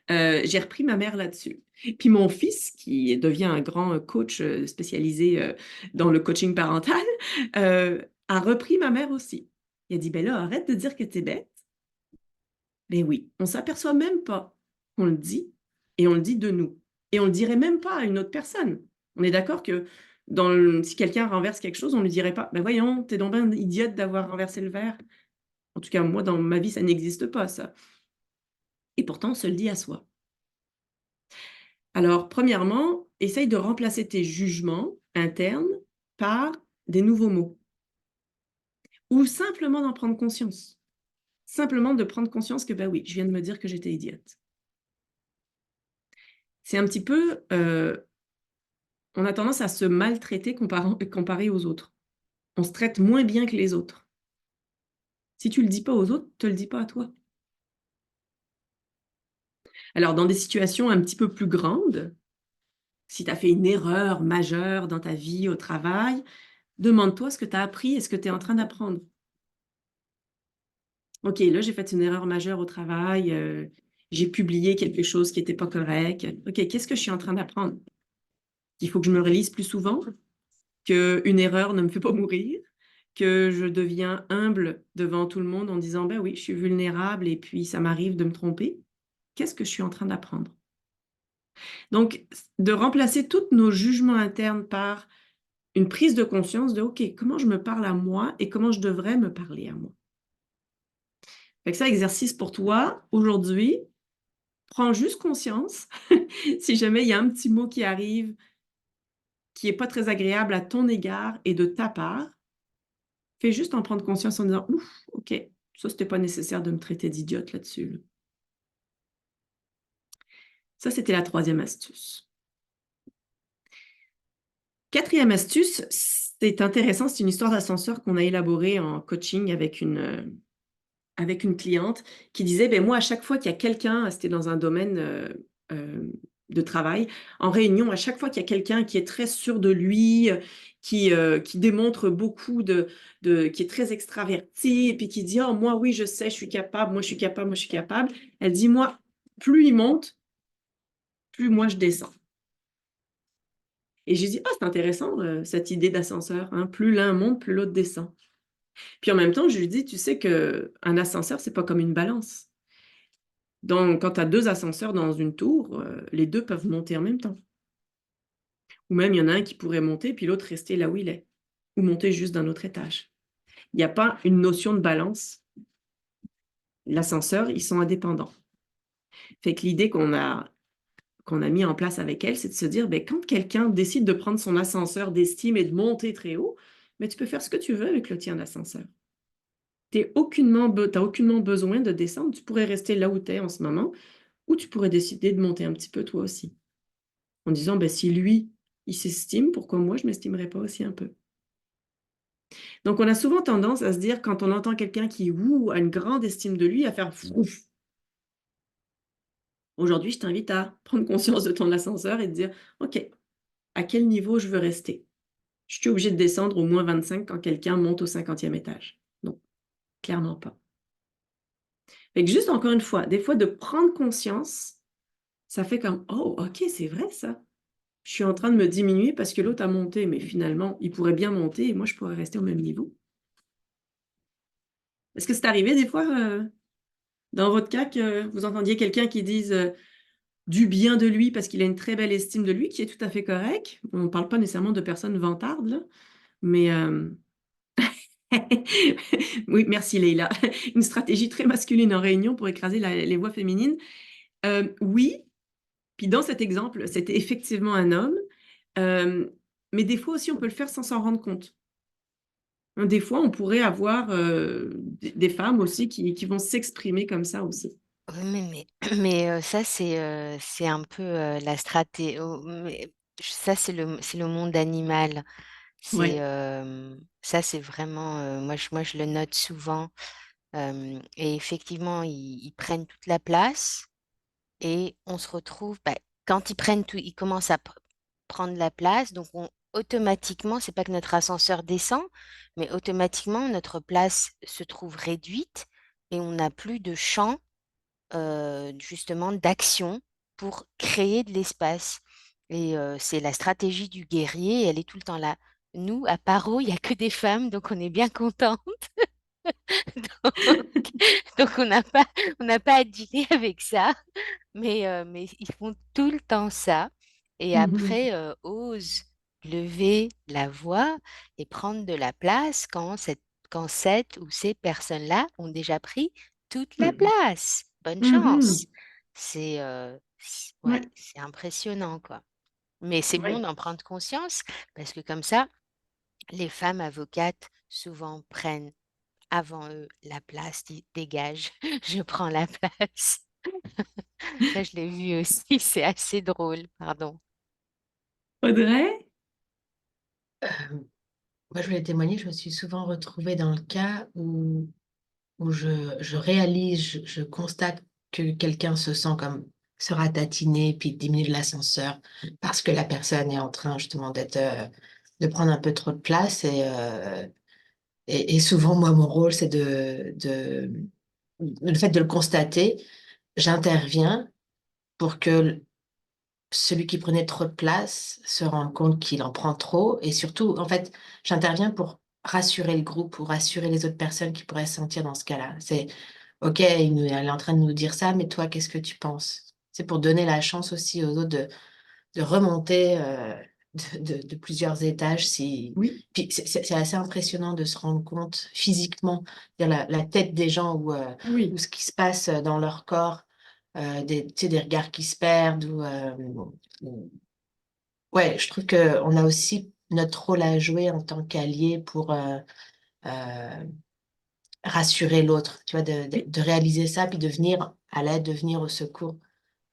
j'ai repris ma mère là-dessus. Puis mon fils, qui devient un grand coach spécialisé dans le coaching parental, a repris ma mère aussi. Il a dit, ben là, arrête de dire que t'es bête. Ben oui, on s'aperçoit même pas qu'on le dit et on le dit de nous. Et on le dirait même pas à une autre personne. On est d'accord que si quelqu'un renverse quelque chose, on ne lui dirait pas, ben voyons, t'es donc bien idiote d'avoir renversé le verre. En tout cas, moi, dans ma vie, ça n'existe pas, ça. Et pourtant, on se le dit à soi. Alors, premièrement, essaye de remplacer tes jugements internes par des nouveaux mots. Ou simplement d'en prendre conscience. Simplement de prendre conscience que, bah oui, je viens de me dire que j'étais idiote. C'est un petit peu, on a tendance à se maltraiter comparé aux autres. On se traite moins bien que les autres. Si tu ne le dis pas aux autres, te le dis pas à toi. Alors, dans des situations un petit peu plus grandes, si tu as fait une erreur majeure dans ta vie, au travail, demande-toi ce que tu as appris et ce que tu es en train d'apprendre. OK, là, j'ai fait une erreur majeure au travail, j'ai publié quelque chose qui n'était pas correct. OK, qu'est-ce que je suis en train d'apprendre? Qu'il faut que je me relise plus souvent, qu'une erreur ne me fait pas mourir, que je deviens humble devant tout le monde en disant: «Ben oui, je suis vulnérable et puis ça m'arrive de me tromper». Qu'est-ce que je suis en train d'apprendre? Donc, de remplacer tous nos jugements internes par une prise de conscience de: «OK, comment je me parle à moi et comment je devrais me parler à moi?» Fait que ça, exercice pour toi aujourd'hui. Prends juste conscience, si jamais il y a un petit mot qui arrive, qui est pas très agréable à ton égard et de ta part, fais juste en prendre conscience en disant: «Ouf, OK, ça, c'était pas nécessaire de me traiter d'idiote là-dessus, là». Ça, c'était la troisième astuce. Quatrième astuce, c'est intéressant, c'est une histoire d'ascenseur qu'on a élaborée en coaching avec une cliente qui disait: ben moi, à chaque fois qu'il y a quelqu'un», c'était dans un domaine, de travail, en réunion, à chaque fois qu'il y a quelqu'un qui est très sûr de lui, qui démontre beaucoup qui est très extraverti et puis qui dit: «Oh moi, oui, je sais, je suis capable, moi, je suis capable, moi, je suis capable». Elle dit: «Moi, plus il monte, plus moi, je descends». Et j'ai dit: «Ah, c'est intéressant, cette idée d'ascenseur, hein, plus l'un monte, plus l'autre descend». Puis en même temps, je lui dis: «Tu sais qu'un ascenseur, c'est pas comme une balance. Donc quand tu as 2 ascenseurs dans une tour, les 2 peuvent monter en même temps. Ou même, il y en a un qui pourrait monter, puis l'autre rester là où il est. Ou monter juste d'un autre étage. Il y a pas une notion de balance. L'ascenseur, ils sont indépendants». Fait que l'idée qu'on a mis en place avec elle, c'est de se dire, beh, quand quelqu'un décide de prendre son ascenseur d'estime et de monter très haut, mais tu peux faire ce que tu veux avec le tien d'ascenseur. Tu aucunement besoin de descendre. Tu pourrais rester là où tu es en ce moment, ou tu pourrais décider de monter un petit peu toi aussi. En disant, ben, si lui, il s'estime, pourquoi moi je m'estimerais pas aussi un peu? Donc on a souvent tendance à se dire, quand on entend quelqu'un qui, a une grande estime de lui, à faire: «Frouf». Aujourd'hui, je t'invite à prendre conscience de ton ascenseur et de dire: «OK, à quel niveau je veux rester? Je suis obligé de descendre au moins 25 quand quelqu'un monte au 50e étage? Non, clairement pas». Fait que juste encore une fois, des fois de prendre conscience, ça fait comme: «Oh OK, c'est vrai ça. Je suis en train de me diminuer parce que l'autre a monté, mais finalement, il pourrait bien monter et moi je pourrais rester au même niveau». Est-ce que c'est arrivé des fois, dans votre cas, que vous entendiez quelqu'un qui dise, du bien de lui parce qu'il a une très belle estime de lui, qui est tout à fait correct? On ne parle pas nécessairement de personnes vantardes là, mais oui, merci Leïla. Une stratégie très masculine en réunion pour écraser les voix féminines. Oui, puis dans cet exemple, c'était effectivement un homme, hem, mais des fois aussi on peut le faire sans s'en rendre compte. Hein, des fois on pourrait avoir, des femmes aussi qui vont s'exprimer comme ça aussi. Oui, mais ça, c'est un peu, la stratégie. Mais ça, c'est le monde animal. Ouais. Ça, c'est vraiment, moi je le note souvent, et effectivement, ils prennent toute la place et on se retrouve, bah, quand ils commencent à prendre la place, donc automatiquement, c'est pas que notre ascenseur descend, mais automatiquement, notre place se trouve réduite et on n'a plus de champ, justement d'action pour créer de l'espace. Et c'est la stratégie du guerrier, elle est tout le temps là. Nous, à Paro, il y a que des femmes, donc on est bien contents. Donc donc on n'a pas à dealer avec ça, mais ils font tout le temps ça et Mmh mh. après, osent lever la voix et prendre de la place quand cette ou ces personnes-là ont déjà pris toute la Mmh. place. Bonne Mmh chance. mh. Ouais, Ouais, c'est impressionnant, quoi. Mais c'est bon ouais. d'en prendre conscience parce que comme ça, les femmes avocates souvent prennent avant eux la place, dégage, je prends la place. Ça, je l'ai vu aussi, c'est assez drôle, pardon. Audrey? Moi, je voulais témoigner, je me suis souvent retrouvée dans le cas où je réalise, je constate que quelqu'un se sent comme se ratatiner, puis diminuer de l'ascenseur parce que la personne est en train justement de prendre un peu trop de place et souvent, moi, mon rôle, c'est le fait de le constater, j'interviens pour que celui qui prenait trop de place se rende compte qu'il en prend trop et surtout, en fait, j'interviens pour rassurer le groupe ou rassurer les autres personnes qui pourraient se sentir dans ce cas-là. C'est: «OK, elle est en train de nous dire ça, mais toi, qu'est-ce que tu penses?» C'est pour donner la chance aussi aux autres de remonter, de plusieurs étages si Oui, puis c'est assez impressionnant de se rendre compte physiquement, dire la tête des gens ou oui. ce qui se passe, dans leur corps, des tu sais, des regards qui se perdent ou ouais, je trouve qu'on a aussi notre rôle à jouer en tant qu'alliés pour, heu, rassurer l'autre, tu vois? De Oui. de de réaliser ça, puis de venir à l'aide, de venir au secours.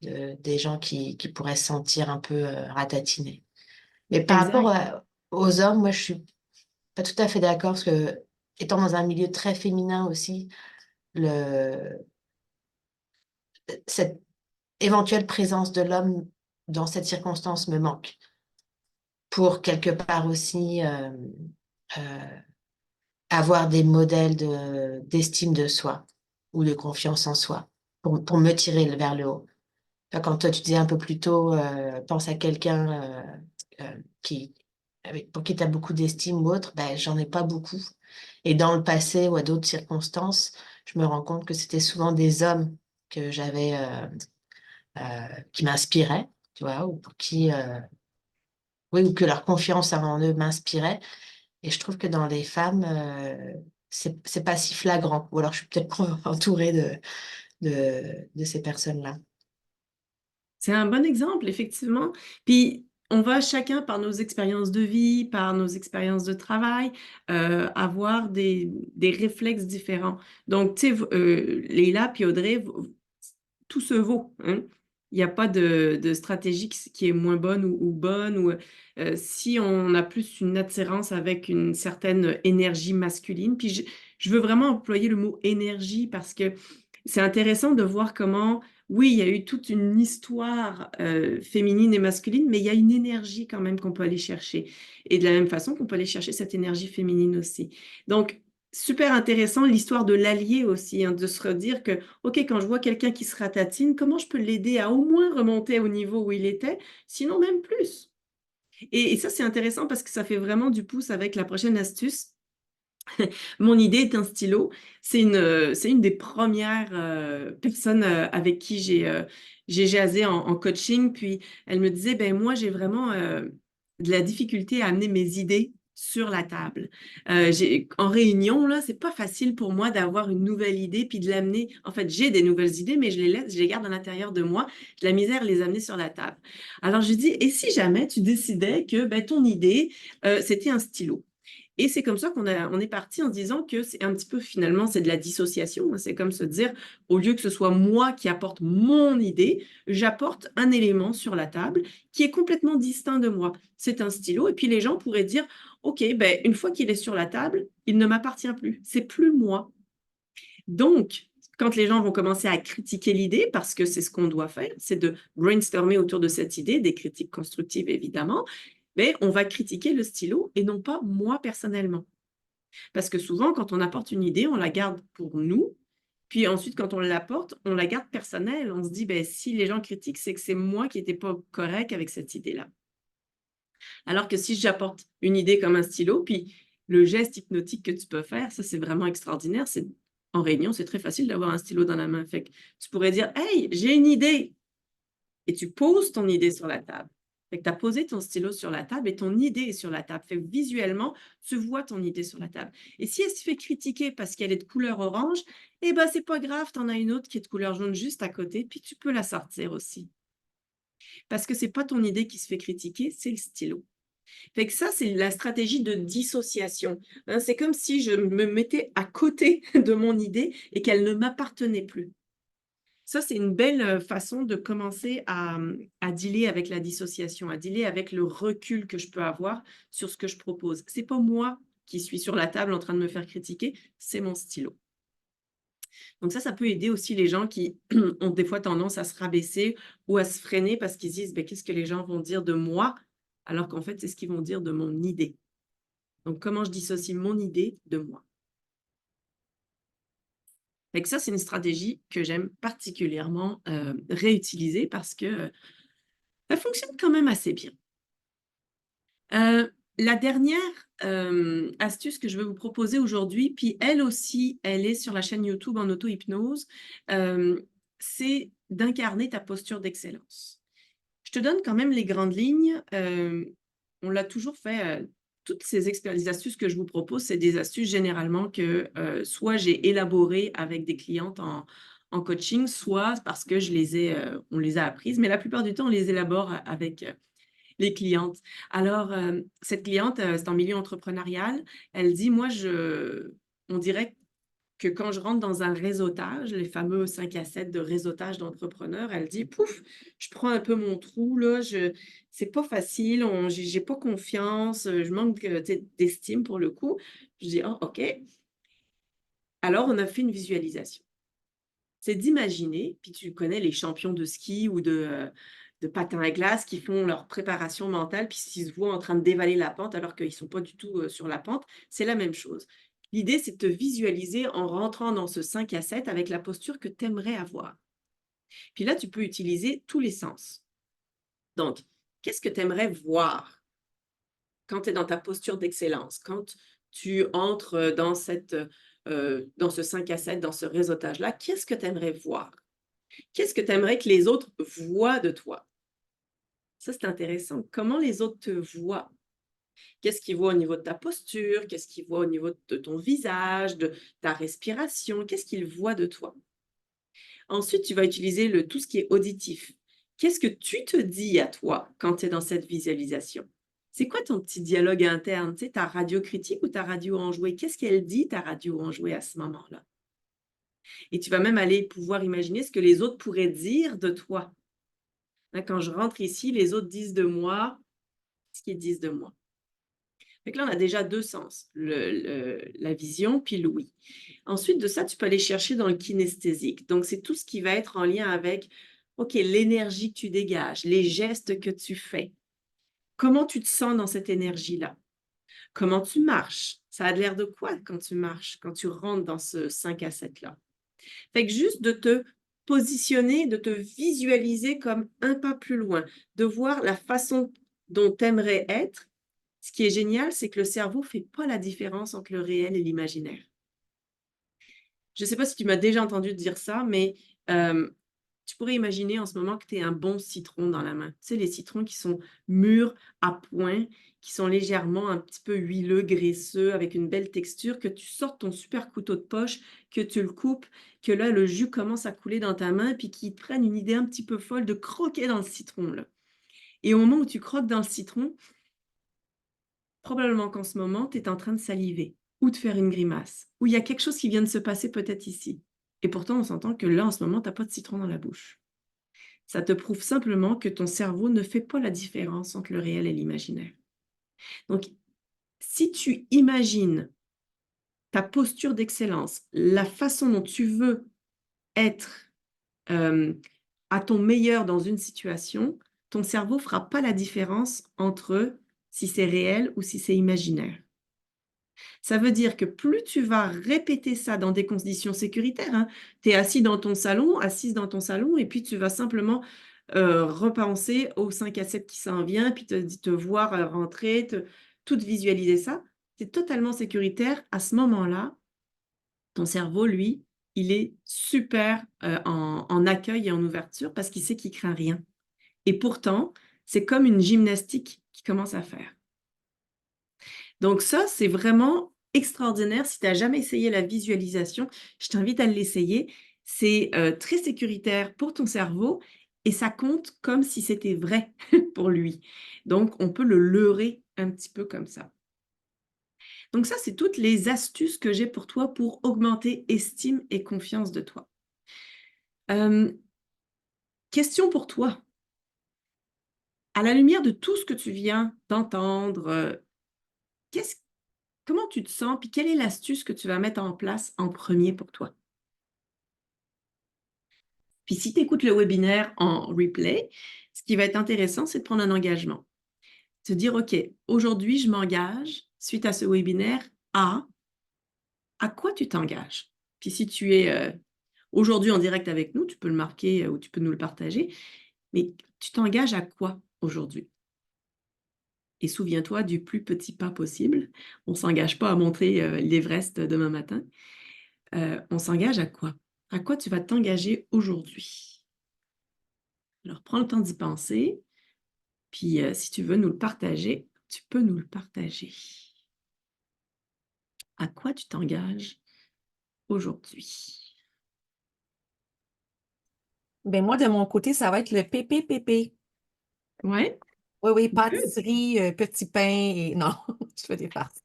des gens qui pourraient se sentir un peu ratatinés. Mais par rapport Exact. aux hommes, moi, je suis pas tout à fait d'accord parce que, étant dans un milieu très féminin aussi, le, cette éventuelle présence de l'homme dans cette circonstance me manque. Pour quelque part aussi euh, avoir des modèles d'estime de soi ou de confiance en soi pour me tirer vers le haut. Enfin, quand toi, tu disais un peu plus tôt, pense à quelqu'un qui, pour qui tu as beaucoup d'estime ou autre, ben, j'en ai pas beaucoup. Et dans le passé ou à d'autres circonstances, je me rends compte que c'était souvent des hommes que j'avais, qui m'inspiraient, tu vois, ou pour qui, oui, ou que leur confiance en eux m'inspirait. Et je trouve que dans les femmes, c'est pas si flagrant. Ou alors je suis peut-être pas entourée de ces personnes-là. C'est un bon exemple, effectivement. Puis, on va chacun, par nos expériences de vie, par nos expériences de travail, avoir des réflexes différents. Donc, tu sais, Leïla puis Audrey, tout se vaut, hein. Il n'y a pas de stratégie qui est moins bonne ou bonne. Ou, si on a plus une attirance avec une certaine énergie masculine, puis je veux vraiment employer le mot énergie parce que c'est intéressant de voir comment, oui, il y a eu toute une histoire féminine et masculine, mais il y a une énergie quand même qu'on peut aller chercher. Et de la même façon qu'on peut aller chercher cette énergie féminine aussi. Donc, super intéressant l'histoire de l'allié aussi, hein, de se redire que, OK, quand je vois quelqu'un qui se ratatine, comment je peux l'aider à au moins remonter au niveau où il était, sinon même plus. Et ça, c'est intéressant parce que ça fait vraiment du pouce avec la prochaine astuce. Mon idée est un stylo. C'est une des premières personnes avec qui j'ai jasé en coaching. Puis elle me disait, ben moi, j'ai vraiment de la difficulté à amener mes idées sur la table. En réunion, là, c'est pas facile pour moi d'avoir une nouvelle idée puis de l'amener. En fait, j'ai des nouvelles idées, mais je les laisse, je les garde à l'intérieur de moi. J'ai de la misère à les amener sur la table. Alors, je dis, et si jamais tu décidais que ben, ton idée, c'était un stylo? Et c'est comme ça on est parti en se disant que c'est un petit peu finalement, c'est de la dissociation, hein. C'est comme se dire, au lieu que ce soit moi qui apporte mon idée, j'apporte un élément sur la table qui est complètement distinct de moi. C'est un stylo. Et puis les gens pourraient dire, OK, ben, une fois qu'il est sur la table, il ne m'appartient plus. C'est plus moi. Donc, quand les gens vont commencer à critiquer l'idée, parce que c'est ce qu'on doit faire, c'est de brainstormer autour de cette idée, des critiques constructives évidemment, mais on va critiquer le stylo et non pas moi personnellement. Parce que souvent, quand on apporte une idée, on la garde pour nous. Puis ensuite, quand on l'apporte, on la garde personnelle. On se dit, ben, si les gens critiquent, c'est que c'est moi qui n'étais pas correct avec cette idée-là. Alors que si j'apporte une idée comme un stylo, puis le geste hypnotique que tu peux faire, ça, c'est vraiment extraordinaire. En réunion, c'est très facile d'avoir un stylo dans la main. Fait que tu pourrais dire, hey, j'ai une idée. Et tu poses ton idée sur la table. Fait que tu as posé ton stylo sur la table et ton idée est sur la table. Fait que visuellement, tu vois ton idée sur la table. Et si elle se fait critiquer parce qu'elle est de couleur orange, eh ben c'est pas grave, tu en as une autre qui est de couleur jaune juste à côté, puis tu peux la sortir aussi. Parce que c'est pas ton idée qui se fait critiquer, c'est le stylo. Fait que ça, c'est la stratégie de dissociation, hein. C'est comme si je me mettais à côté de mon idée et qu'elle ne m'appartenait plus. Ça, c'est une belle façon de commencer à dealer avec la dissociation, à dealer avec le recul que je peux avoir sur ce que je propose. C'est pas moi qui suis sur la table en train de me faire critiquer, c'est mon stylo. Donc ça peut aider aussi les gens qui ont des fois tendance à se rabaisser ou à se freiner parce qu'ils se disent: «Beh, qu'est-ce que les gens vont dire de moi?» alors qu'en fait, c'est ce qu'ils vont dire de mon idée. Donc comment je dissocie mon idée de moi? Fait que ça, c'est une stratégie que j'aime particulièrement, réutiliser parce que, elle fonctionne quand même assez bien. La dernière, astuce que je vais vous proposer aujourd'hui, puis elle aussi, elle est sur la chaîne YouTube en auto-hypnose, c'est d'incarner ta posture d'excellence. Je te donne quand même les grandes lignes, on l'a toujours fait, toutes les astuces que je vous propose, c'est des astuces généralement que, soit j'ai élaborées avec des clientes en coaching, soit parce que on les a apprises, mais la plupart du temps, on les élabore avec, les clientes. Alors, cette cliente, c'est en milieu entrepreneurial. Elle dit: «Moi, on dirait que quand je rentre dans un réseautage, les fameux 5 à 7 de réseautage d'entrepreneurs, elle dit: «Pouf, je prends un peu mon trou là, c'est pas facile, j'ai pas confiance, je manque, tu sais, d'estime pour le coup». Je dis: «Oh OK». Alors on a fait une visualisation. C'est d'imaginer, puis tu connais les champions de ski ou de patin à glace qui font leur préparation mentale, puis s'ils se voient en train de dévaler la pente alors qu'ils ne sont pas du tout, sur la pente, c'est la même chose. L'idée, c'est de te visualiser en rentrant dans ce 5 à 7 avec la posture que tu aimerais avoir. Puis là, tu peux utiliser tous les sens. Donc, qu'est-ce que tu aimerais voir quand tu es dans ta posture d'excellence? Quand tu entres, dans ce 5 à 7, dans ce réseautage-là, qu'est-ce que tu aimerais voir? Qu'est-ce que tu aimerais que les autres voient de toi? Ça, c'est intéressant. Comment les autres te voient? Qu'est-ce qu'ils voient au niveau de ta posture? Qu'est-ce qu'ils voient au niveau de ton visage, de ta respiration? Qu'est-ce qu'ils voient de toi? Ensuite, tu vas utiliser tout ce qui est auditif. Qu'est-ce que tu te dis à toi quand tu es dans cette visualisation? C'est quoi ton petit dialogue interne? Tu sais, ta radio critique ou ta radio enjouée? Qu'est-ce qu'elle dit, ta radio enjouée, à ce moment-là? Et tu vas même aller pouvoir imaginer ce que les autres pourraient dire de toi. Hein, quand je rentre ici, les autres disent de moi ce qu'ils disent de moi. Donc là, on a déjà 2 sens, la vision puis l'ouïe. Ensuite de ça, tu peux aller chercher dans le kinesthésique. Donc, c'est tout ce qui va être en lien avec, OK, l'énergie que tu dégages, les gestes que tu fais. Comment tu te sens dans cette énergie-là? Comment tu marches? Ça a l'air de quoi quand tu marches, quand tu rentres dans ce 5 à 7-là? Fait que juste de te positionner, de te visualiser comme un pas plus loin, de voir la façon dont tu aimerais être. Ce qui est génial, c'est que le cerveau ne fait pas la différence entre le réel et l'imaginaire. Je ne sais pas si tu m'as déjà entendu dire ça, mais tu pourrais imaginer en ce moment que tu es un bon citron dans la main. Tu sais, les citrons qui sont mûrs à point, qui sont légèrement un petit peu huileux, graisseux, avec une belle texture, que tu sortes ton super couteau de poche, que tu le coupes, que là, le jus commence à couler dans ta main, puis qu'ils te prennent une idée un petit peu folle de croquer dans le citron, là. Et au moment où tu croques dans le citron, probablement qu'en ce moment, tu es en train de saliver ou de faire une grimace, ou il y a quelque chose qui vient de se passer peut-être ici. Et pourtant, on s'entend que là, en ce moment, tu n'as pas de citron dans la bouche. Ça te prouve simplement que ton cerveau ne fait pas la différence entre le réel et l'imaginaire. Donc, si tu imagines ta posture d'excellence, la façon dont tu veux être à ton meilleur dans une situation, ton cerveau ne fera pas la différence entre si c'est réel ou si c'est imaginaire. Ça veut dire que plus tu vas répéter ça dans des conditions sécuritaires, hein, tu es assise dans ton salon, et puis tu vas simplement repenser au 5 à 7 qui s'en vient, puis te voir rentrer, tout visualiser ça. C'est totalement sécuritaire. À ce moment-là, ton cerveau, lui, il est super en accueil et en ouverture parce qu'il sait qu'il craint rien. Et pourtant, c'est comme une gymnastique qu'il commence à faire. Donc ça, c'est vraiment extraordinaire. Si tu n'as jamais essayé la visualisation, je t'invite à l'essayer. C'est très sécuritaire pour ton cerveau et ça compte comme si c'était vrai pour lui. Donc, on peut le leurrer un petit peu comme ça. Donc ça, c'est toutes les astuces que j'ai pour toi pour augmenter estime et confiance de toi. Question pour toi. À la lumière de tout ce que tu viens d'entendre, qu'est-ce comment tu te sens? Puis quelle est l'astuce que tu vas mettre en place en premier pour toi? Puis si tu écoutes le webinaire en replay, ce qui va être intéressant, c'est de prendre un engagement. Te dire, OK, aujourd'hui, je m'engage, suite à ce webinaire, à quoi tu t'engages? Puis si tu es aujourd'hui en direct avec nous, tu peux le marquer ou tu peux nous le partager, mais tu t'engages à quoi aujourd'hui? Et souviens-toi du plus petit pas possible. On ne s'engage pas à monter l'Everest demain matin. On s'engage à quoi? À quoi tu vas t'engager aujourd'hui? Alors, prends le temps d'y penser, puis si tu veux nous le partager, tu peux nous le partager. À quoi tu t'engages aujourd'hui? Ben moi, de mon côté, ça va être le PPPP. Ouais, Oui, oui, good. pâtisserie, petit pain et non, je fais des farces.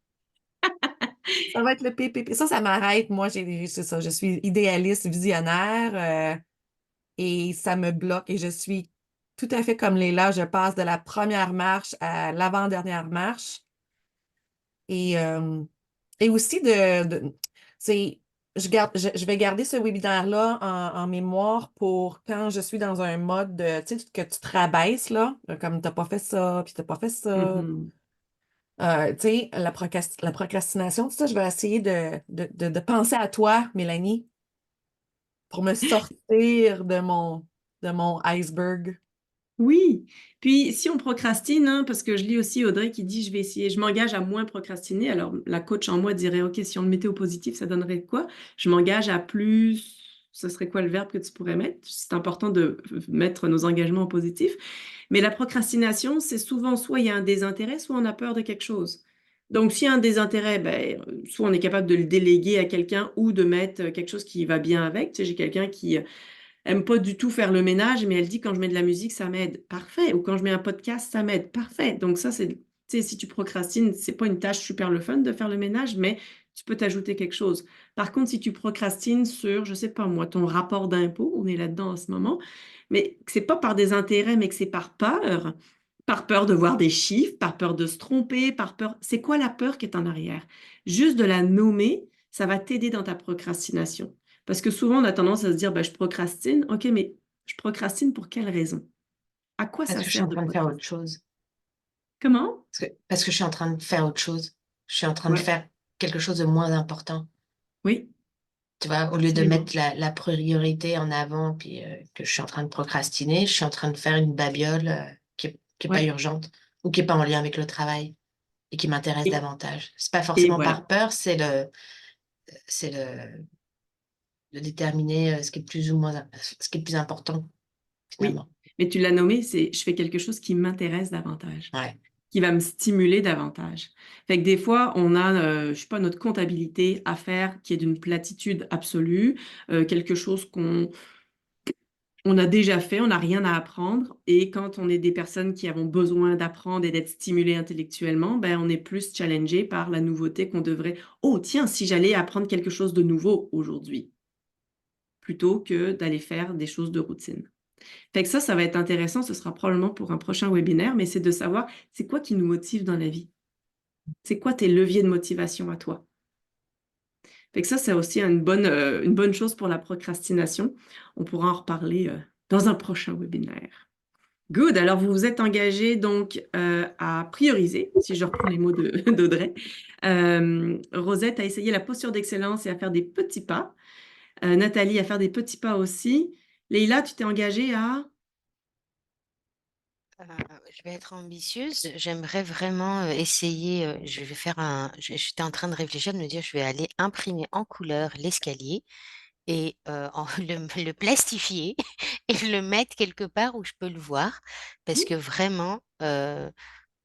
Ça va être le PPP. Ça m'arrête. Moi, c'est ça. Je suis idéaliste, visionnaire, et ça me bloque. Et je suis tout à fait comme Léla. Je passe de la première marche à l'avant-dernière marche. Et, euh, et aussi c'est, je vais garder ce webinaire-là en mémoire pour quand je suis dans un mode tu sais, que tu te rabaisses, là, comme t'as pas fait ça, puis t'as pas fait ça. Mhm. Tu sais, la procrastination, tout ça, je vais essayer de penser à toi, Mélanie, pour me sortir de mon iceberg. Oui, puis si on procrastine, hein, parce que je lis aussi Audrey qui dit, je m'engage à moins procrastiner. Alors la coach en moi dirait, OK, si on le mettait au positif, ça donnerait quoi? Je m'engage à plus, ce serait quoi le verbe que tu pourrais mettre? C'est important de mettre nos engagements au positif. Mais la procrastination, c'est souvent soit il y a un désintérêt, soit on a peur de quelque chose. Donc, s'il y a un désintérêt, ben, soit on est capable de le déléguer à quelqu'un ou de mettre quelque chose qui va bien avec. Tu sais, j'ai quelqu'un qui aime pas du tout faire le ménage, mais elle dit quand je mets de la musique, ça m'aide. Parfait. Ou quand je mets un podcast, ça m'aide. Parfait. Donc ça, c'est, tu sais, si tu procrastines, c'est pas une tâche super le fun de faire le ménage, mais tu peux t'ajouter quelque chose. Par contre, si tu procrastines sur, je sais pas moi, ton rapport d'impôt, on est là-dedans en ce moment, mais que c'est pas par des intérêts, mais que c'est par peur de voir des chiffres, par peur de se tromper, par peur. C'est quoi la peur qui est en arrière? Juste de la nommer, ça va t'aider dans ta procrastination. Parce que souvent, on a tendance à se dire, ben, je procrastine. OK, mais je procrastine pour quelle raison? À quoi Parce ça que je suis en sert de train de faire procrastiner? autre chose. Comment? Parce que je suis en train de faire autre chose. Je suis en train de Ouais, faire quelque chose de moins important. oui, Tu vois, au lieu de absolument. mettre la priorité en avant, puis que je suis en train de procrastiner, je suis en train de faire une babiole qui est pas Ouais. urgente ou qui est pas en lien avec le travail et qui m'intéresse Et, davantage. C'est pas et forcément voilà. par peur, c'est de déterminer ce qui est plus ou moins, ce qui est plus important, Oui. finalement. Mais tu l'as nommé, c'est je fais quelque chose qui m'intéresse davantage, Ouais. qui va me stimuler davantage. Fait que des fois, on a, je sais pas, notre comptabilité à faire qui est d'une platitude absolue, quelque chose on a déjà fait, on n'a rien à apprendre. Et quand on est des personnes qui avons besoin d'apprendre et d'être stimulées intellectuellement, ben, on est plus challengé par la nouveauté qu'on devrait. Oh, tiens, si j'allais apprendre quelque chose de nouveau aujourd'hui, plutôt que d'aller faire des choses de routine. Fait que ça va être intéressant. Ce sera probablement pour un prochain webinaire, mais c'est de savoir c'est quoi qui nous motive dans la vie. C'est quoi tes leviers de motivation à toi? Fait que ça, c'est aussi une bonne chose pour la procrastination. On pourra en reparler dans un prochain webinaire. Good. Alors, vous vous êtes engagé donc à prioriser, si je reprends les mots d'Audrey. Rosette a essayé la posture d'excellence et à faire des petits pas. Nathalie à faire des petits pas aussi. Leïla, tu t'es engagée à... Euh, je vais être ambitieuse. J'aimerais vraiment essayer. Je vais faire j'étais en train de réfléchir, de me dire, je vais aller imprimer en couleur l'escalier et le plastifier et le mettre quelque part où je peux le voir, parce que vraiment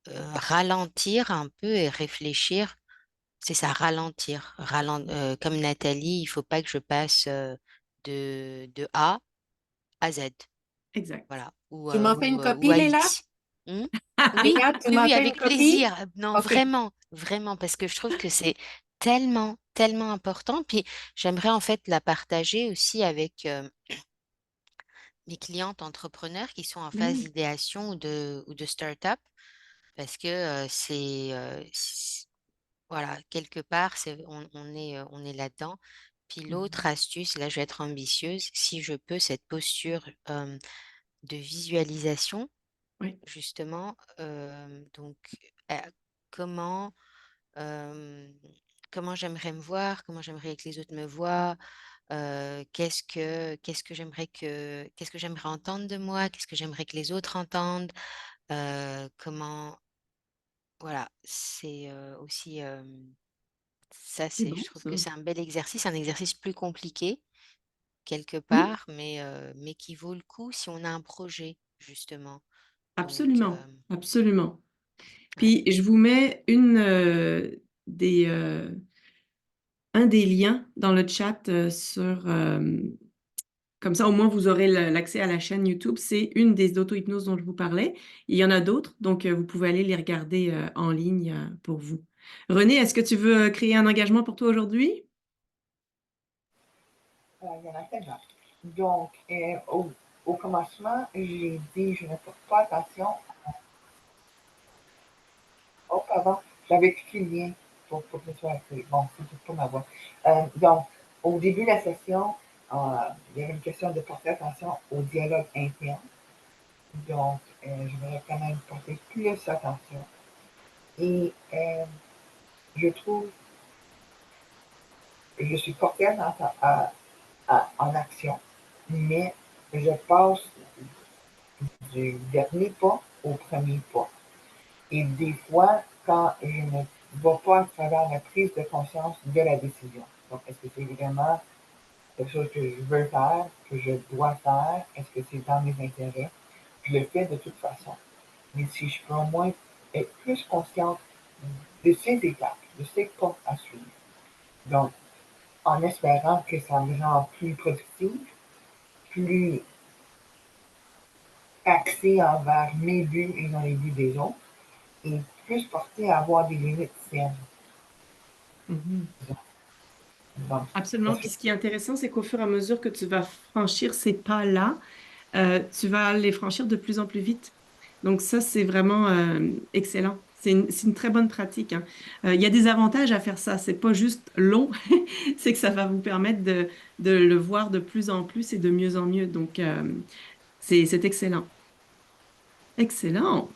ralentir un peu et réfléchir, c'est ça, ralentir. Comme Nathalie, il faut pas que je passe de A à Z. Exact. Voilà, Tu m'as fait une ou copie, à Léla? X. Hmm. Oui, Léla, tu oui, m'as oui, fait une avec copie? plaisir. Non, OK. vraiment, vraiment, parce que je trouve que c'est tellement, tellement important. Puis j'aimerais en fait la partager aussi avec mes clientes entrepreneurs qui sont en phase Mm, d'idéation ou de start-up, parce que voilà, quelque part, on est là-dedans. Puis l'autre mhm. astuce, là, je vais être ambitieuse, si je peux, cette posture de visualisation Oui, justement. Donc, euh, comment, euh, comment j'aimerais me voir, comment j'aimerais que les autres me voient, qu'est-ce que j'aimerais entendre de moi, qu'est-ce que j'aimerais que les autres entendent, comment, voilà, c'est aussi ça, c'est je bon trouve ça. que c'est un exercice plus compliqué quelque Oui, part, mais qui vaut le coup si on a un projet justement. Donc, absolument, absolument. ouais. Puis je vous mets des, un des liens dans le chat comme ça, au moins, vous aurez l'accès à la chaîne YouTube. C'est une des auto-hypnoses dont je vous parlais. Il y en a d'autres, donc vous pouvez aller les regarder en ligne pour vous. René, est-ce que tu veux créer un engagement pour toi aujourd'hui? Il y en a tellement. Donc, au commencement, j'ai dit je ne porte pas attention. Oh, pardon, j'avais cliqué le lien pour que ce soit assez. Bon, c'est pour ma voix. Donc, au début de la session, il y avait une question de porter attention au dialogue interne. Donc, j'aimerais quand même porter plus attention. Et je trouve que je suis portée en action, mais je passe du dernier pas au premier pas. Et des fois, quand je ne vais pas à travers la prise de conscience de la décision. Donc, est-ce que c'est vraiment quelque chose que je veux faire, que je dois faire? Est-ce que c'est dans mes intérêts? Je le fais de toute façon. Mais si je peux au moins être plus consciente de ces étapes, de ces pas à suivre. Donc, en espérant que ça me rend plus productive, plus axée envers mes buts et non les buts des autres, et plus portée à avoir des limites saines. Mhm. Donc, Absolument. parce Puis que ce qui est intéressant, c'est qu'au fur et à mesure que tu vas franchir ces pas-là, tu vas les franchir de plus en plus vite. Donc ça, c'est vraiment excellent. C'est une très bonne pratique, hein. Il y a des avantages à faire ça. C'est pas juste long, c'est que ça va vous permettre de le voir de plus en plus et de mieux en mieux. Donc c'est excellent. Excellent.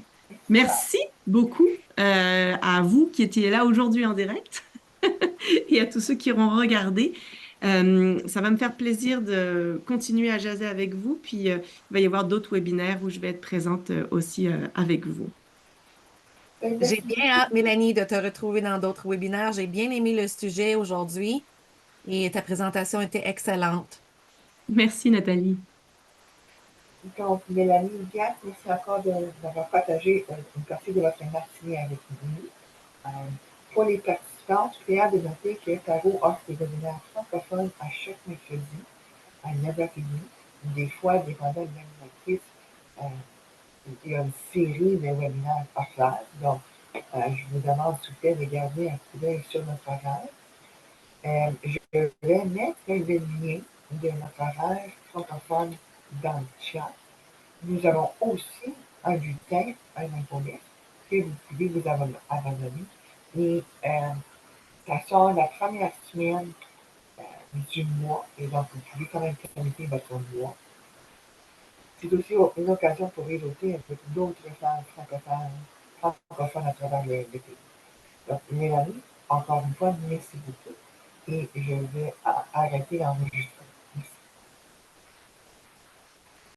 Merci beaucoup à vous qui étiez là aujourd'hui en direct et à tous ceux qui auront regardé. Ça va me faire plaisir de continuer à jaser avec vous. Puis, il va y avoir d'autres webinaires où je vais être présente aussi avec vous. J'ai merci bien hâte, Mélanie, de te retrouver dans d'autres webinaires. J'ai bien aimé le sujet aujourd'hui et ta présentation était excellente. Merci, Nathalie. Donc, Mélanie Diaz, merci encore d'avoir partagé une partie de votre matinée avec nous. Euh, pour les participants, je suis fière de noter que Taro offre des webinaires francophones à chaque mercredi à 9h30. Des fois, dépendant de l'animatrice, euh, il y a une série de webinaires par classe. Donc, je vous demande s'il vous plaît de garder un coup d'œil sur notre horaire. Je vais mettre le lien de notre horaire francophone dans le chat. Nous avons aussi un bulletin, un infolettre que vous pouvez vous abandonner. Et ça sort la première semaine du mois, et donc vous pouvez quand même planifier votre mois. C'est aussi une occasion pour réseauter avec d'autres femmes francophones à travers le pays. Donc, Mélanie, encore une fois, merci beaucoup. Et je vais arrêter l'enregistrement.